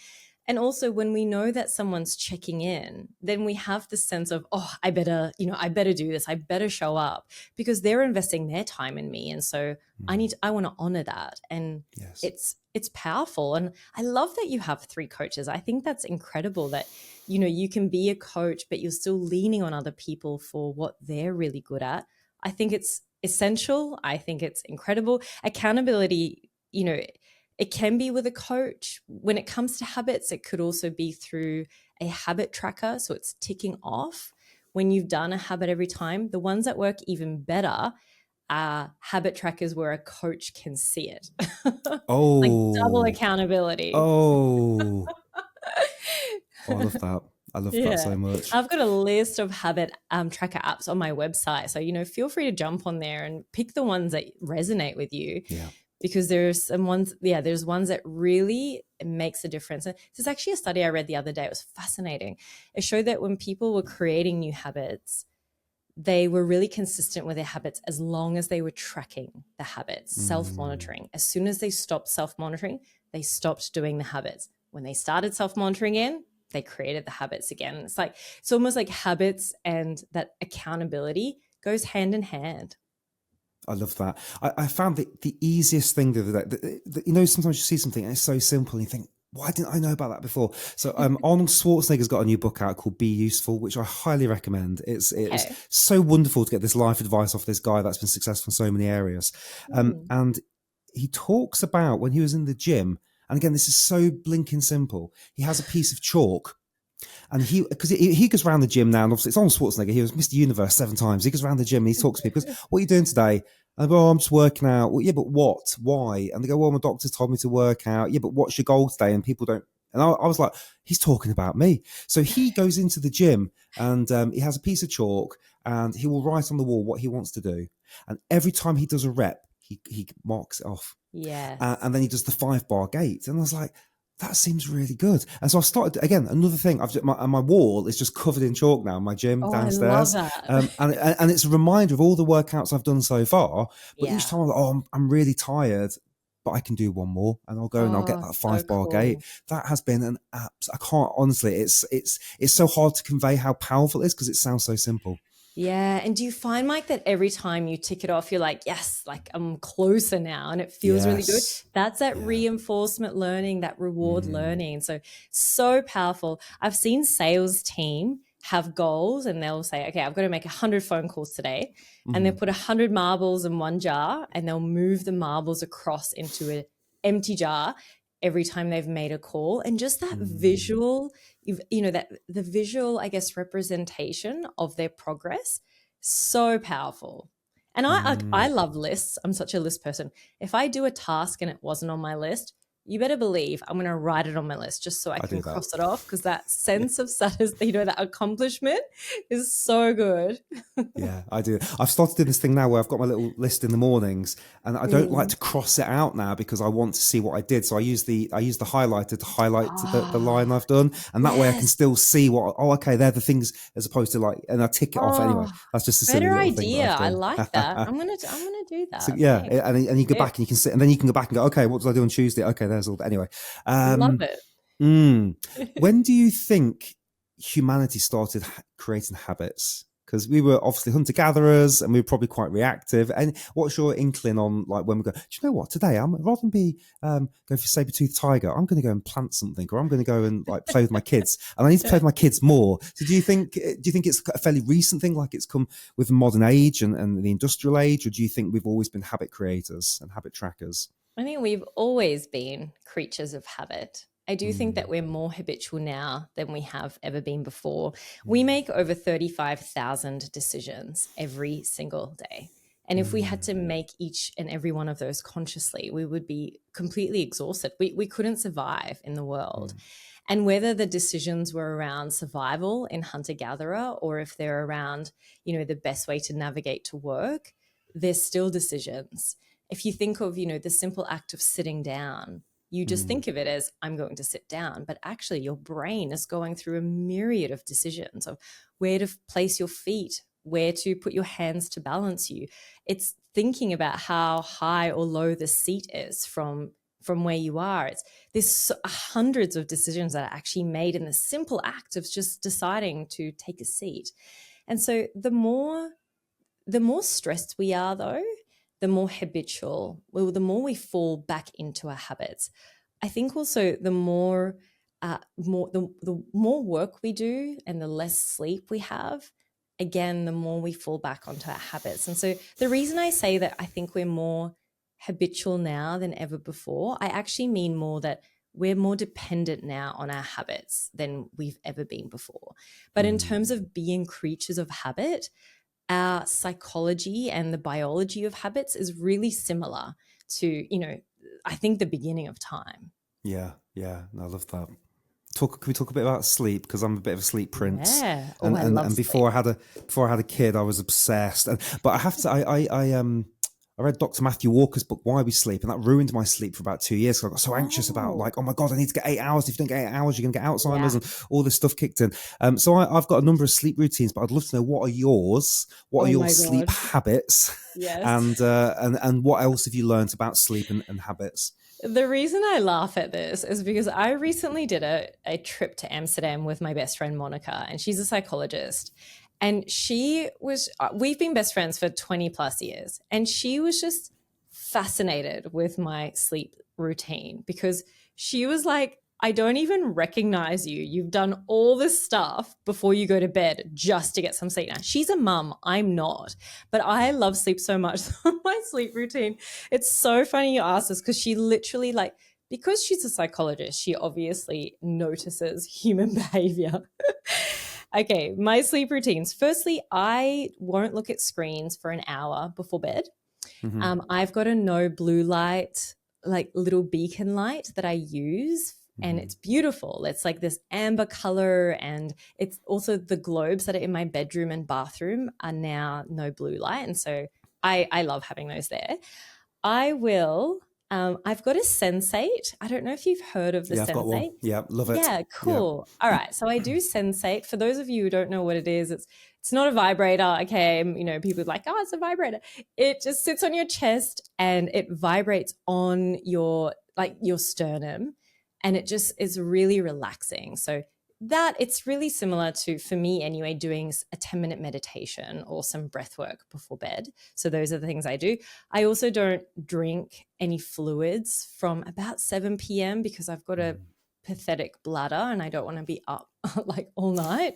And also when we know that someone's checking in, then we have the sense of, oh, I better do this. I better show up because they're investing their time in me. And so I want to honor that. And Yes. it's powerful. And I love that you have 3 coaches. I think that's incredible that, you can be a coach, but you're still leaning on other people for what they're really good at. I think it's essential. I think it's incredible. Accountability, it can be with a coach. When it comes to habits, it could also be through a habit tracker. So it's ticking off when you've done a habit every time. The ones that work even better are habit trackers where a coach can see it. Like double Oh, accountability. oh, oh, I love that. I love that Yeah. so much. I've got a list of habit tracker apps on my website. So, feel free to jump on there and pick the ones that resonate with you Yeah. because there's some ones, there's ones that really makes a difference. And there's actually a study I read the other day. It was fascinating. It showed that when people were creating new habits, they were really consistent with their habits as long as they were tracking the habits, self-monitoring. As soon as they stopped self-monitoring, they stopped doing the habits. When they started self-monitoring again, they created the habits again. It's almost like habits and that accountability goes hand in hand. I love that. I found the easiest thing the other day, sometimes you see something and it's so simple and you think, why didn't I know about that before? So Arnold Schwarzenegger's got a new book out called Be Useful, which I highly recommend. It's Okay. so wonderful to get this life advice off this guy that's been successful in so many areas. And he talks about when he was in the gym, and again, this is so blinking simple. He has a piece of chalk. And because he goes around the gym now, and obviously it's Arnold Schwarzenegger. He was Mr. Universe 7 times. He goes around the gym and he talks to people. Because, what are you doing today? And I go, oh, I'm just working out. Well, yeah, but what? Why? And they go, well, my doctor told me to work out. Yeah, but what's your goal today? And people don't. And I was like, he's talking about me. So he goes into the gym and he has a piece of chalk and he will write on the wall what he wants to do. And every time he does a rep, he marks it off. Yes. And then he does the 5-bar gate. And I was like, that seems really good. And so I started, again, another thing, my wall is just covered in chalk now, my gym downstairs. I love that. And it's a reminder of all the workouts I've done so far. But Yeah. each time I'm like, oh, I'm really tired, but I can do one more and I'll go and I'll get that 5-bar gate. That has been an I can't, honestly, it's so hard to convey how powerful it is because it sounds so simple. Yeah. And do you find, Mike, that every time you tick it off, you're like, yes, like I'm closer now and it feels really good? That's that reinforcement learning, that reward learning. So powerful. I've seen sales team have goals and they'll say, okay, I've got to make 100 phone calls today. And they'll put 100 marbles in one jar and they'll move the marbles across into an empty jar every time they've made a call. And just that visual, that the visual, I guess, representation of their progress, so powerful. And I love lists. I'm such a list person. If I do a task and it wasn't on my list, you better believe I'm going to write it on my list just so I can cross it off, because that sense of status, that accomplishment is so good. Yeah, I do. I've started doing this thing now where I've got my little list in the mornings, and I don't like to cross it out now because I want to see what I did. So I use the highlighter to highlight the line I've done, and that way I can still see what. Oh, okay, they're the things, as opposed to and I tick it off anyway. That's just a silly better little idea. thing that I've done. I like that. I'm gonna do that. So, yeah, and you go back and you can sit, and then you can go back and go, okay, what did I do on Tuesday? Okay, there's all. Anyway, Love it. When do you think humanity started creating habits? Because we were obviously hunter-gatherers and we were probably quite reactive. And what's your inkling on, like, when we go, do you know what, today I'm rather than be going for saber-toothed tiger, I'm going to go and plant something, or I'm going to go and like play with my kids, and I need to play with my kids more. So do you think it's a fairly recent thing, like it's come with the modern age and the industrial age, or do you think we've always been habit creators and habit trackers? I think we've always been creatures of habit. I do think that we're more habitual now than we have ever been before. We make over 35,000 decisions every single day. And if we had to make each and every one of those consciously, we would be completely exhausted. We couldn't survive in the world. And whether the decisions were around survival in hunter-gatherer, or if they're around, the best way to navigate to work, they're still decisions. If you think of, the simple act of sitting down, you just think of it as, I'm going to sit down. But actually, your brain is going through a myriad of decisions of where to place your feet, where to put your hands to balance you. It's thinking about how high or low the seat is from where you are. There's hundreds of decisions that are actually made in the simple act of just deciding to take a seat. And so the more stressed we are, though, the more habitual, the more we fall back into our habits. I think also the more work we do and the less sleep we have, again, the more we fall back onto our habits. And so the reason I say that I think we're more habitual now than ever before, I actually mean more that we're more dependent now on our habits than we've ever been before. But in terms of being creatures of habit, our psychology and the biology of habits is really similar to, I think the beginning of time. Yeah. I love that. Can we talk a bit about sleep? Because I'm a bit of a sleep prince. Yeah. And before I had a kid, I was obsessed. But I have to, I read Dr. Matthew Walker's book, Why We Sleep, and that ruined my sleep for about 2 years. So I got so anxious about, like, oh my God, I need to get 8 hours. If you don't get 8 hours, you're going to get Alzheimer's, and all this stuff kicked in. So I've got a number of sleep routines, but I'd love to know, what are yours? What are your sleep habits? Yes. And what else have you learned about sleep and habits? The reason I laugh at this is because I recently did a trip to Amsterdam with my best friend, Monica, and she's a psychologist. And we've been best friends for 20 plus years. And she was just fascinated with my sleep routine because she was like, I don't even recognize you. You've done all this stuff before you go to bed just to get some sleep. Now, she's a mum. I'm not. But I love sleep so much. My sleep routine, it's so funny you ask this because she literally, like, because she's a psychologist, she obviously notices human behavior. Okay, my sleep routines. Firstly, I won't look at screens for an hour before bed. I've got a no blue light, like little beacon light that I use, and it's beautiful. It's like this amber color, and it's also the globes that are in my bedroom and bathroom are now no blue light, and so I love having those there. I've got a Sensate. I don't know if you've heard of the Sensate. I've got one. Yeah, love it. Yeah, cool. Yeah. All right. So I do Sensate. For those of you who don't know what it is, it's not a vibrator. Okay. People are like, oh, it's a vibrator. It just sits on your chest and it vibrates on your sternum, and it just is really relaxing. So that it's really similar to, for me anyway, doing a 10-minute meditation or some breath work before bed. So those are the things I do. I also don't drink any fluids from about 7 p.m. because I've got a pathetic bladder and I don't want to be up like all night.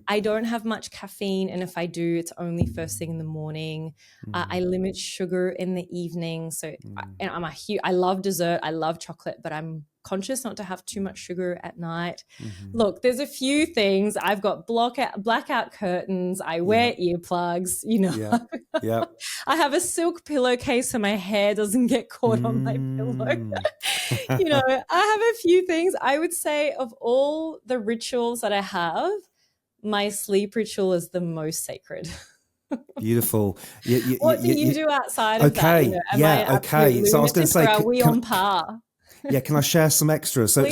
I don't have much caffeine, and if I do, it's only first thing in the morning. I limit sugar in the evening. So I love dessert. I love chocolate, but I'm conscious not to have too much sugar at night. Look, there's a few things. I've got blackout curtains. I wear earplugs, I have a silk pillowcase so my hair doesn't get caught on my pillow. I have a few things. I would say of all the rituals that I have, my sleep ritual is the most sacred. Beautiful. What do you do outside of that? Okay. So I was going to say, are we on par? Yeah, can I share some extras? So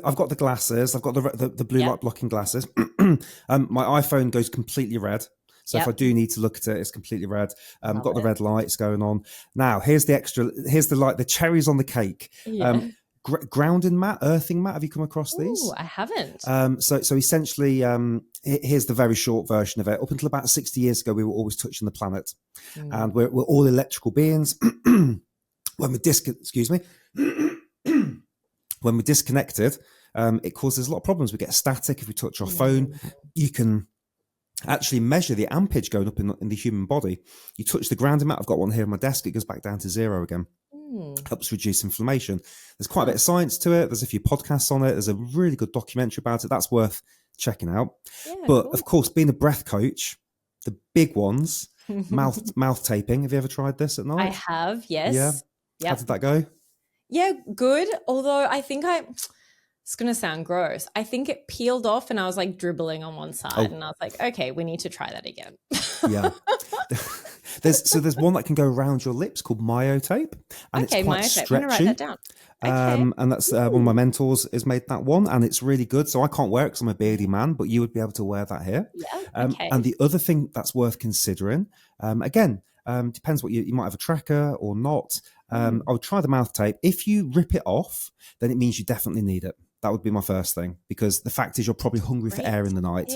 I've got the glasses. I've got the blue light blocking glasses. My iPhone goes completely red. So if I do need to look at it, it's completely red. Got the red lights going on. Now, here's the extra. Here's the cherries on the cake. grounding mat, earthing mat. Have you come across Ooh, these? I haven't. So essentially, here's the very short version of it. Up until about 60 years ago, we were always touching the planet, and we're all electrical beings. When we excuse me, when we're disconnected, it causes a lot of problems. We get static if we touch our phone. You can actually measure the ampage going up in the human body. You touch the grounding mat. I've got one here on my desk. It goes back down to 0 again. Helps reduce inflammation. There's quite a bit of science to it. There's a few podcasts on it. There's a really good documentary about it. That's worth checking out. Yeah, but cool. of course, being a breath coach, the big ones, mouth taping. Have you ever tried this at night? I have, yes. Yeah. Yep. How did that go? Yeah, good. Although I think it's going to sound gross. I think it peeled off and I was like dribbling on one side and I was like, okay, we need to try that again. Yeah. There's one that can go around your lips called myotape, and it's quite stretchy. I'm going to write that down. Okay. And that's one of my mentors has made that one, and it's really good. So I can't wear it because I'm a beardy man, but you would be able to wear that here. Yeah. Okay. And the other thing that's worth considering, again, depends what you might have a tracker or not. I would try the mouth tape. If you rip it off, then it means you definitely need it. That would be my first thing, because the fact is you're probably hungry for air in the night.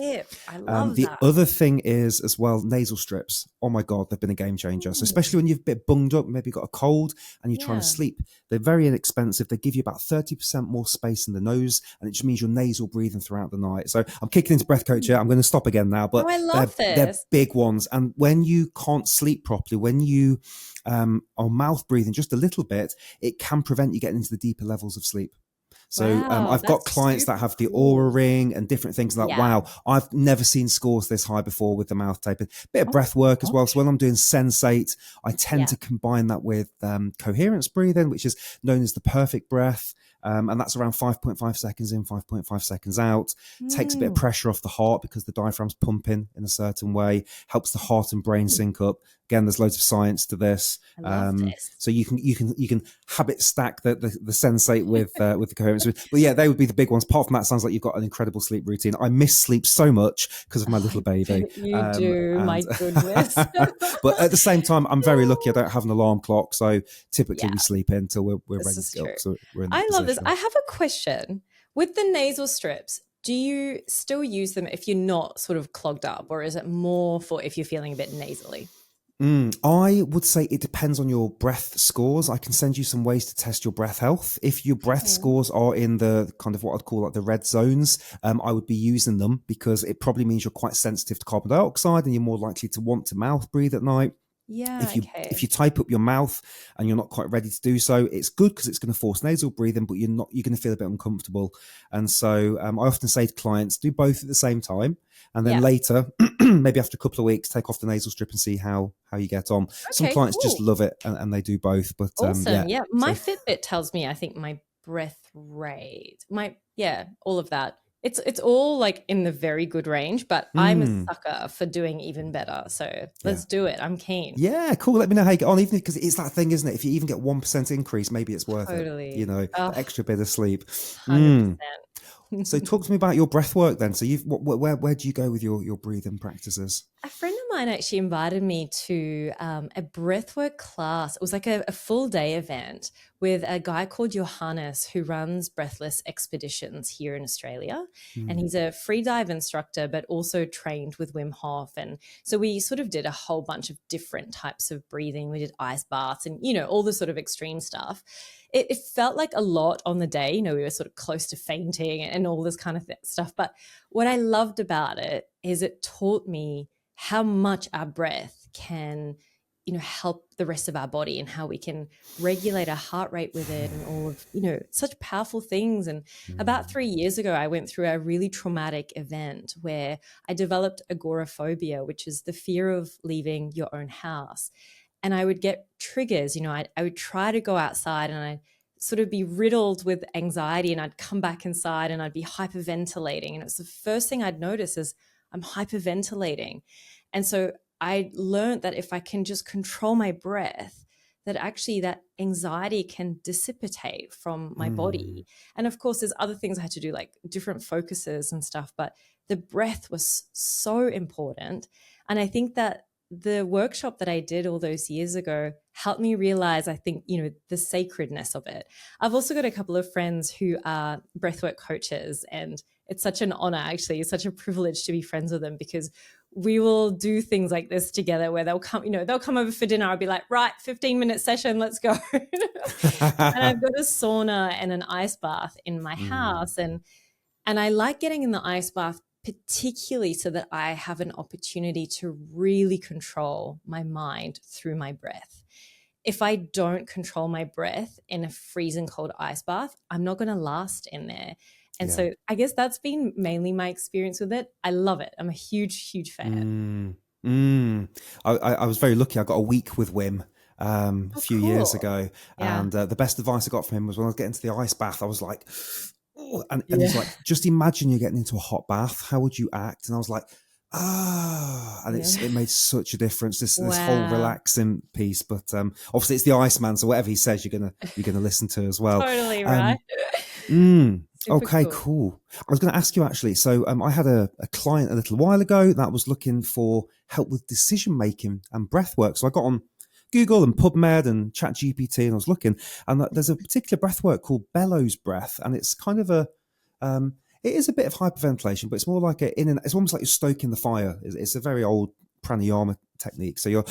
I love the that. other thing is as well, nasal strips. Oh my God, they've been a game changer. So especially when you've a bit bunged up, maybe got a cold and you're trying to sleep, they're very inexpensive. They give you about 30% more space in the nose, and it just means you're nasal breathing throughout the night. So I'm kicking into breath coach here. I'm going to stop again now, but I love they're big ones. And when you can't sleep properly, when you are mouth breathing just a little bit, it can prevent you getting into the deeper levels of sleep. So I've got clients that have the aura ring and different things like, wow, I've never seen scores this high before with the mouth tape. A bit of breath work as well. So when I'm doing sensate, I tend to combine that with coherence breathing, which is known as the perfect breath. And that's around 5.5 seconds in, 5.5 seconds out. Takes a bit of pressure off the heart because the diaphragm's pumping in a certain way, helps the heart and brain sync up. Again, there's loads of science to this. I love this. So you can habit stack the sensate with the coherence. But yeah, they would be the big ones. Apart from that, sounds like you've got an incredible sleep routine. I miss sleep so much because of my little baby. You do, my goodness. But at the same time, I'm very lucky. I don't have an alarm clock, so typically we sleep in until we're ready to go. So we're in I love this. I have a question. With the nasal strips, do you still use them if you're not sort of clogged up, or is it more for if you're feeling a bit nasally? I would say it depends on your breath scores. I can send you some ways to test your breath health. If your breath scores are in the kind of what I'd call like the red zones, I would be using them, because it probably means you're quite sensitive to carbon dioxide and you're more likely to want to mouth breathe at night. Yeah. If you type up your mouth and you're not quite ready to do so, it's good because it's going to force nasal breathing, but you're going to feel a bit uncomfortable. And so I often say to clients, do both at the same time, and then later, maybe after a couple of weeks, take off the nasal strip and see how you get on. Some clients just love it and they do both. But awesome. My Fitbit tells me, I think, my breath rate, all of that. It's all like in the very good range, but I'm a sucker for doing even better. So let's do it. I'm keen. Yeah, cool. Let me know how you get on, even because it's that thing, isn't it? If you even get 1% increase, maybe it's worth it. You know, the extra bit of sleep. 100%. So talk to me about your breath work then. So where do you go with your breathing practices? A friend of mine actually invited me to a breathwork class. It was like a full day event with a guy called Johannes, who runs breathless expeditions here in Australia. And he's a free dive instructor, but also trained with Wim Hof. And so we sort of did a whole bunch of different types of breathing. We did ice baths and, all the sort of extreme stuff. It felt like a lot on the day. We were sort of close to fainting and all this kind of stuff. But what I loved about it is it taught me how much our breath can, help the rest of our body, and how we can regulate our heart rate with it, and all of, such powerful things. And about 3 years ago, I went through a really traumatic event where I developed agoraphobia, which is the fear of leaving your own house. And I would get triggers, I would try to go outside and I'd sort of be riddled with anxiety, and I'd come back inside and I'd be hyperventilating. And it's the first thing I'd notice is I'm hyperventilating. And so I learned that if I can just control my breath, that actually that anxiety can dissipate from my body. And of course, there's other things I had to do, like different focuses and stuff, but the breath was so important. And I think that the workshop that I did all those years ago helped me realize, I think, the sacredness of it. I've also got a couple of friends who are breathwork coaches, and it's such an honor, actually. It's such a privilege to be friends with them, because we will do things like this together where they'll come over for dinner. I'll be like, right, 15-minute session, let's go. And I've got a sauna and an ice bath in my Mm, house. And I like getting in the ice bath particularly so that I have an opportunity to really control my mind through my breath. If I don't control my breath in a freezing cold ice bath, I'm not going to last in there. And yeah. so I guess that's been mainly my experience with it. I love it. I'm a huge, huge fan. Mm, mm. I was very lucky. I got a week with Wim a Oh, few years cool. ago, Yeah. and the best advice I got from him was when I was getting into the ice bath, I was like, "Oh," and he's Yeah. like, just imagine you're getting into a hot bath. How would you act? And I was like, ah, and Yeah. it made such a difference. This whole Wow. relaxing piece, but obviously it's the Iceman, so whatever he says, you're gonna listen to as well. Totally right. Um, Mm, Super okay, cool. cool. I was going to ask you actually. So, I had a client a little while ago that was looking for help with decision making and breath work. So, I got on Google and PubMed and ChatGPT and I was looking, and there's a particular breath work called bellows breath, and it's kind of it is a bit of hyperventilation, but it's more like it's almost like you're stoking the fire. It's a very old pranayama technique. So you're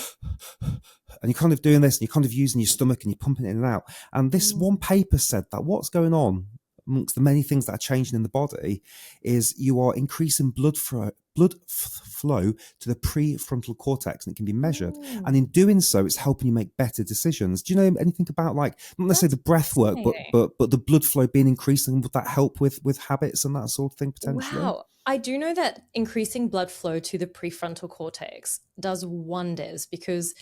kind of doing this, and you're kind of using your stomach and you're pumping it in and out. And this Mm. one paper said that what's going on amongst the many things that are changing in the body is you are increasing blood flow to the prefrontal cortex, and it can be measured. And Mm. in doing so, it's helping you make better decisions. Do you know anything about, like, not necessarily That's the breath work, but fascinating. but the blood flow being increased, and would that help with habits and that sort of thing potentially? Wow. I do know that increasing blood flow to the prefrontal cortex does wonders, because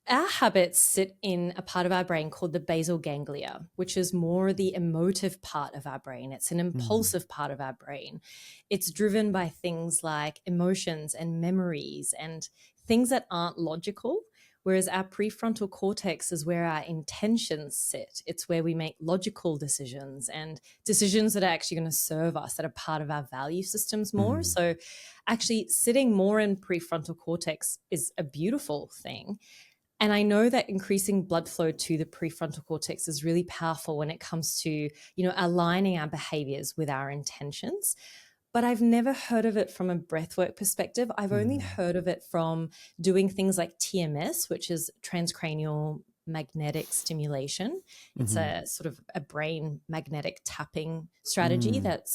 our habits sit in a part of our brain called the basal ganglia, which is more the emotive part of our brain. It's an Mm, impulsive part of our brain. It's driven by things like emotions and memories and things that aren't logical. Whereas our prefrontal cortex is where our intentions sit. It's where we make logical decisions and decisions that are actually going to serve us, that are part of our value systems more. mm, So, actually, sitting more in prefrontal cortex is a beautiful thing. And I know that increasing blood flow to the prefrontal cortex is really powerful when it comes to, aligning our behaviors with our intentions. But I've never heard of it from a breathwork perspective. I've only mm, heard of it from doing things like TMS, which is transcranial magnetic stimulation. It's mhm, a sort of a brain magnetic tapping strategy mm, that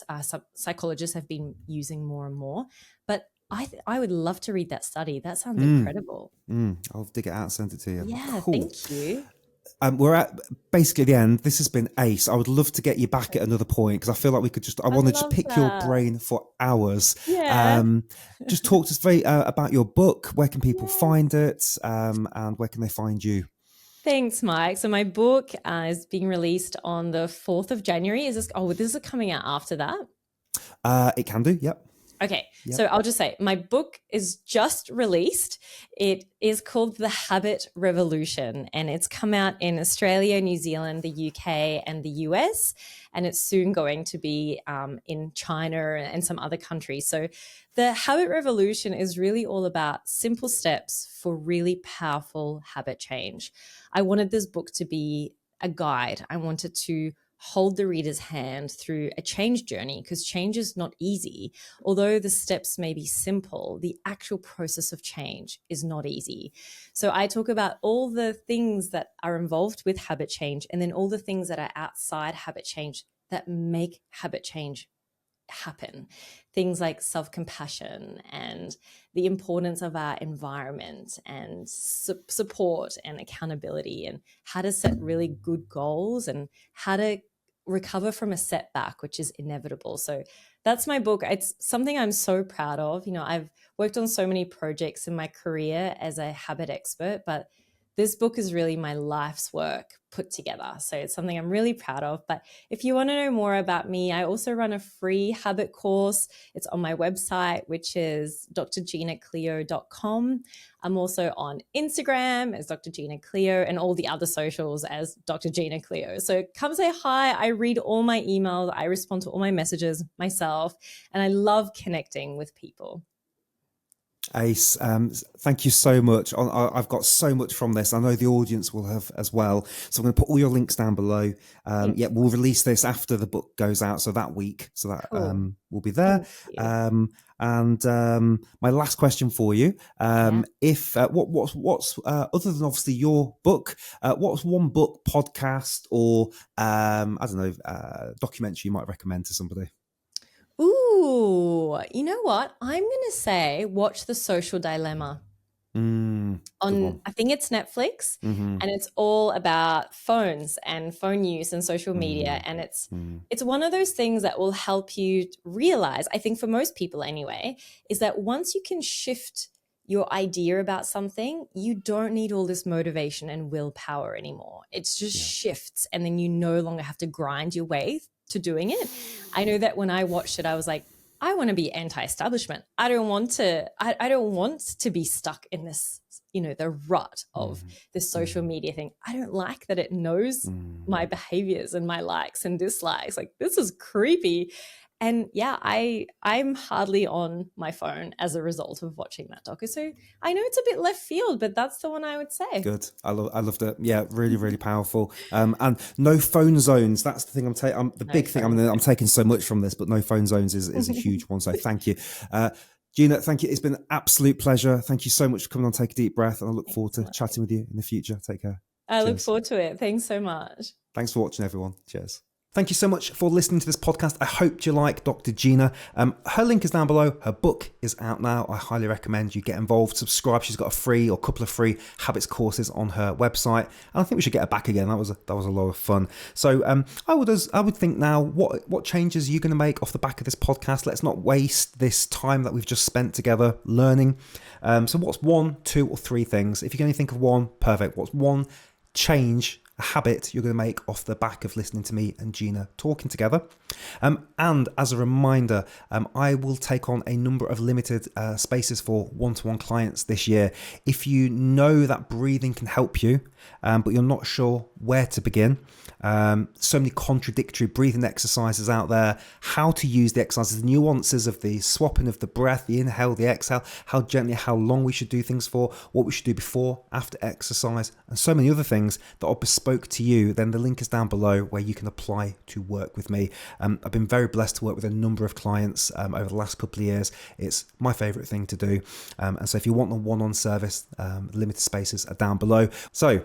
psychologists have been using more and more. But I would love to read that study. That sounds mm, incredible. I'll dig it out, send it to you. Yeah, Cool. thank you. We're at basically the end. This has been ace. I would love to get you back at another point because I feel like we could I I want to just love pick your that. brain for hours. Yeah. Um, just talk to us very about your book. Where can people Yeah. find it? And where can they find you? Thanks, Mike. So my book is being released on the 4th of January. This is coming out after that? It can do. Yep. Okay, Yep. so I'll just say my book is just released. It is called The Habit Revolution, and it's come out in Australia, New Zealand, the UK, and the US, and it's soon going to be in China and some other countries. So, The Habit Revolution is really all about simple steps for really powerful habit change. I wanted this book to be a guide. I wanted to hold the reader's hand through a change journey, because change is not easy. Although the steps may be simple, the actual process of change is not easy. So I talk about all the things that are involved with habit change, and then all the things that are outside habit change that make habit change happen. Things like self compassion and the importance of our environment and support and accountability, and how to set really good goals and how to recover from a setback, which is inevitable. So that's my book. It's something I'm so proud of. I've worked on so many projects in my career as a habit expert, but this book is really my life's work put together. So it's something I'm really proud of. But if you want to know more about me, I also run a free habit course. It's on my website, which is drginacleo.com. I'm also on Instagram as Dr. Gina Cleo, and all the other socials as Dr. Gina Cleo. So come say hi. I read all my emails. I respond to all my messages myself, and I love connecting with people. Ace, thank you so much. I've got so much from this. I know the audience will have as well. So I'm going to put all your links down below. Thank Yeah, you. we'll release this after the book goes out, so that week. So that Cool. will be there. Thank you. And my last question for you: Yeah. if what's other than obviously your book, what's one book, podcast, or I don't know, documentary you might recommend to somebody? Ooh, you know what? I'm going to say watch The Social Dilemma Good on, one. I think it's Netflix, Mm-hmm. and it's all about phones and phone use and social media. Mm-hmm. And it's one of those things that will help you realize, I think for most people anyway, is that once you can shift your idea about something, you don't need all this motivation and willpower anymore. It's just Yeah. shifts, and then you no longer have to grind your way to doing it. I know that when I watched it, I was like, I want to be anti-establishment. I don't want to be stuck in this, the rut of Mm-hmm. this social media thing. I don't like that it knows Mm-hmm. my behaviors and my likes and dislikes. Like, this is creepy. And yeah, I'm hardly on my phone as a result of watching that docu. So I know it's a bit left field, but that's the one I would say. Good. I loved it. Yeah, really, really powerful. And no phone zones. That's the thing I'm taking. The No big thing. I mean, phones. I'm taking so much from this, but no phone zones is a huge one. So thank you. Gina, thank you. It's been an absolute pleasure. Thank you so much for coming on. Take a deep breath, and I look Thanks forward so to much. chatting with you in the future. Take care. I look Cheers. forward to it. Thanks so much. Thanks for watching, everyone. Cheers. Thank you so much for listening to this podcast. I hope you like Dr. Gina. Her link is down below. Her book is out now. I highly recommend you get involved, subscribe. She's got a free or couple of free habits courses on her website. And I think we should get her back again. That was a lot of fun. So I would think now, what changes are you going to make off the back of this podcast? Let's not waste this time that we've just spent together learning. So what's 1, 2, or 3 things? If you can only think of one, perfect. What's one change, a habit you're going to make off the back of listening to me and Gina talking together? And as a reminder, I will take on a number of limited spaces for one-to-one clients this year. If you know that breathing can help you, but you're not sure where to begin, so many contradictory breathing exercises out there, how to use the exercises, the nuances of the swapping of the breath, the inhale, the exhale, how gently, how long we should do things for, what we should do before, after exercise, and so many other things that are bespoke to you, then the link is down below where you can apply to work with me. I've been very blessed to work with a number of clients over the last couple of years. It's my favorite thing to do. And so if you want the one-on service, limited spaces are down below. So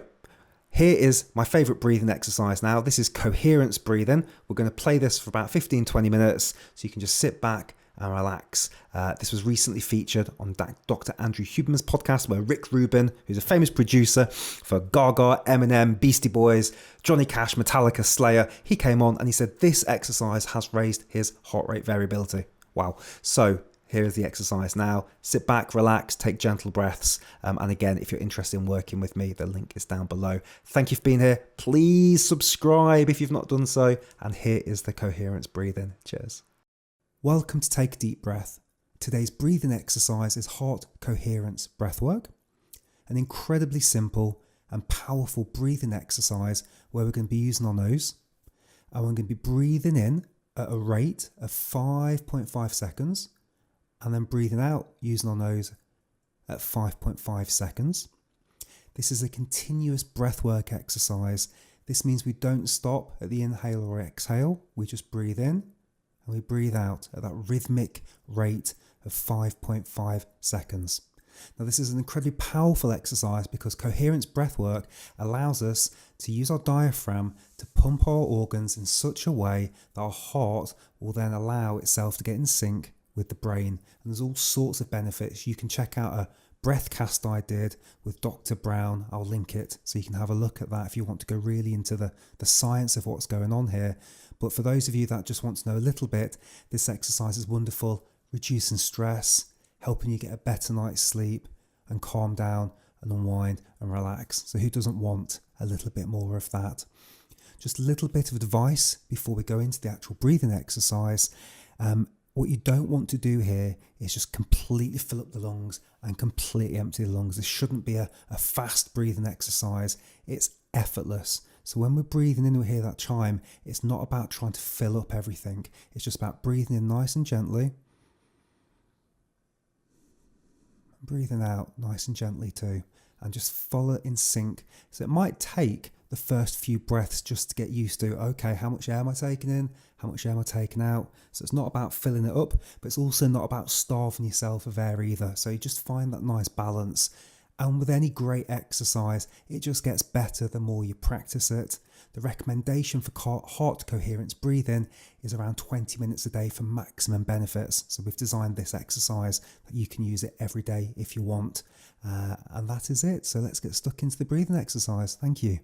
here is my favorite breathing exercise now. This is coherence breathing. We're going to play this for about 15-20 minutes so you can just sit back and relax. This was recently featured on Dr. Andrew Huberman's podcast, where Rick Rubin, who's a famous producer for Gaga, Eminem, Beastie Boys, Johnny Cash, Metallica, Slayer, he came on and he said this exercise has raised his heart rate variability. Wow. So here is the exercise now. Sit back, relax, take gentle breaths. And again, if you're interested in working with me, the link is down below. Thank you for being here. Please subscribe if you've not done so. And here is the coherence breathing. Cheers. Welcome to Take a Deep Breath. Today's breathing exercise is heart coherence breathwork, an incredibly simple and powerful breathing exercise where we're going to be using our nose and we're going to be breathing in at a rate of 5.5 seconds and then breathing out using our nose at 5.5 seconds. This is a continuous breathwork exercise. This means we don't stop at the inhale or exhale. We just breathe in and we breathe out at that rhythmic rate of 5.5 seconds. Now, this is an incredibly powerful exercise because coherence breathwork allows us to use our diaphragm to pump our organs in such a way that our heart will then allow itself to get in sync with the brain. And there's all sorts of benefits. You can check out a breath cast I did with Dr. Brown. I'll link it so you can have a look at that if you want to go really into the science of what's going on here. But for those of you that just want to know a little bit, this exercise is wonderful, reducing stress, helping you get a better night's sleep and calm down and unwind and relax. So who doesn't want a little bit more of that? Just a little bit of advice before we go into the actual breathing exercise. What you don't want to do here is just completely fill up the lungs and completely empty the lungs. This shouldn't be a fast breathing exercise. It's effortless. So when we're breathing in, we hear that chime. It's not about trying to fill up everything. It's just about breathing in nice and gently Breathing out nice and gently too, and just follow in sync. So it might take the first few breaths just to get used to, okay, how much air am I taking in? How much air am I taking out? So it's not about filling it up, but it's also not about starving yourself of air either. So you just find that nice balance. And with any great exercise, it just gets better the more you practice it. The recommendation for heart coherence breathing is around 20 minutes a day for maximum benefits. So we've designed this exercise that you can use it every day if you want. And that is it. So let's get stuck into the breathing exercise. Thank you.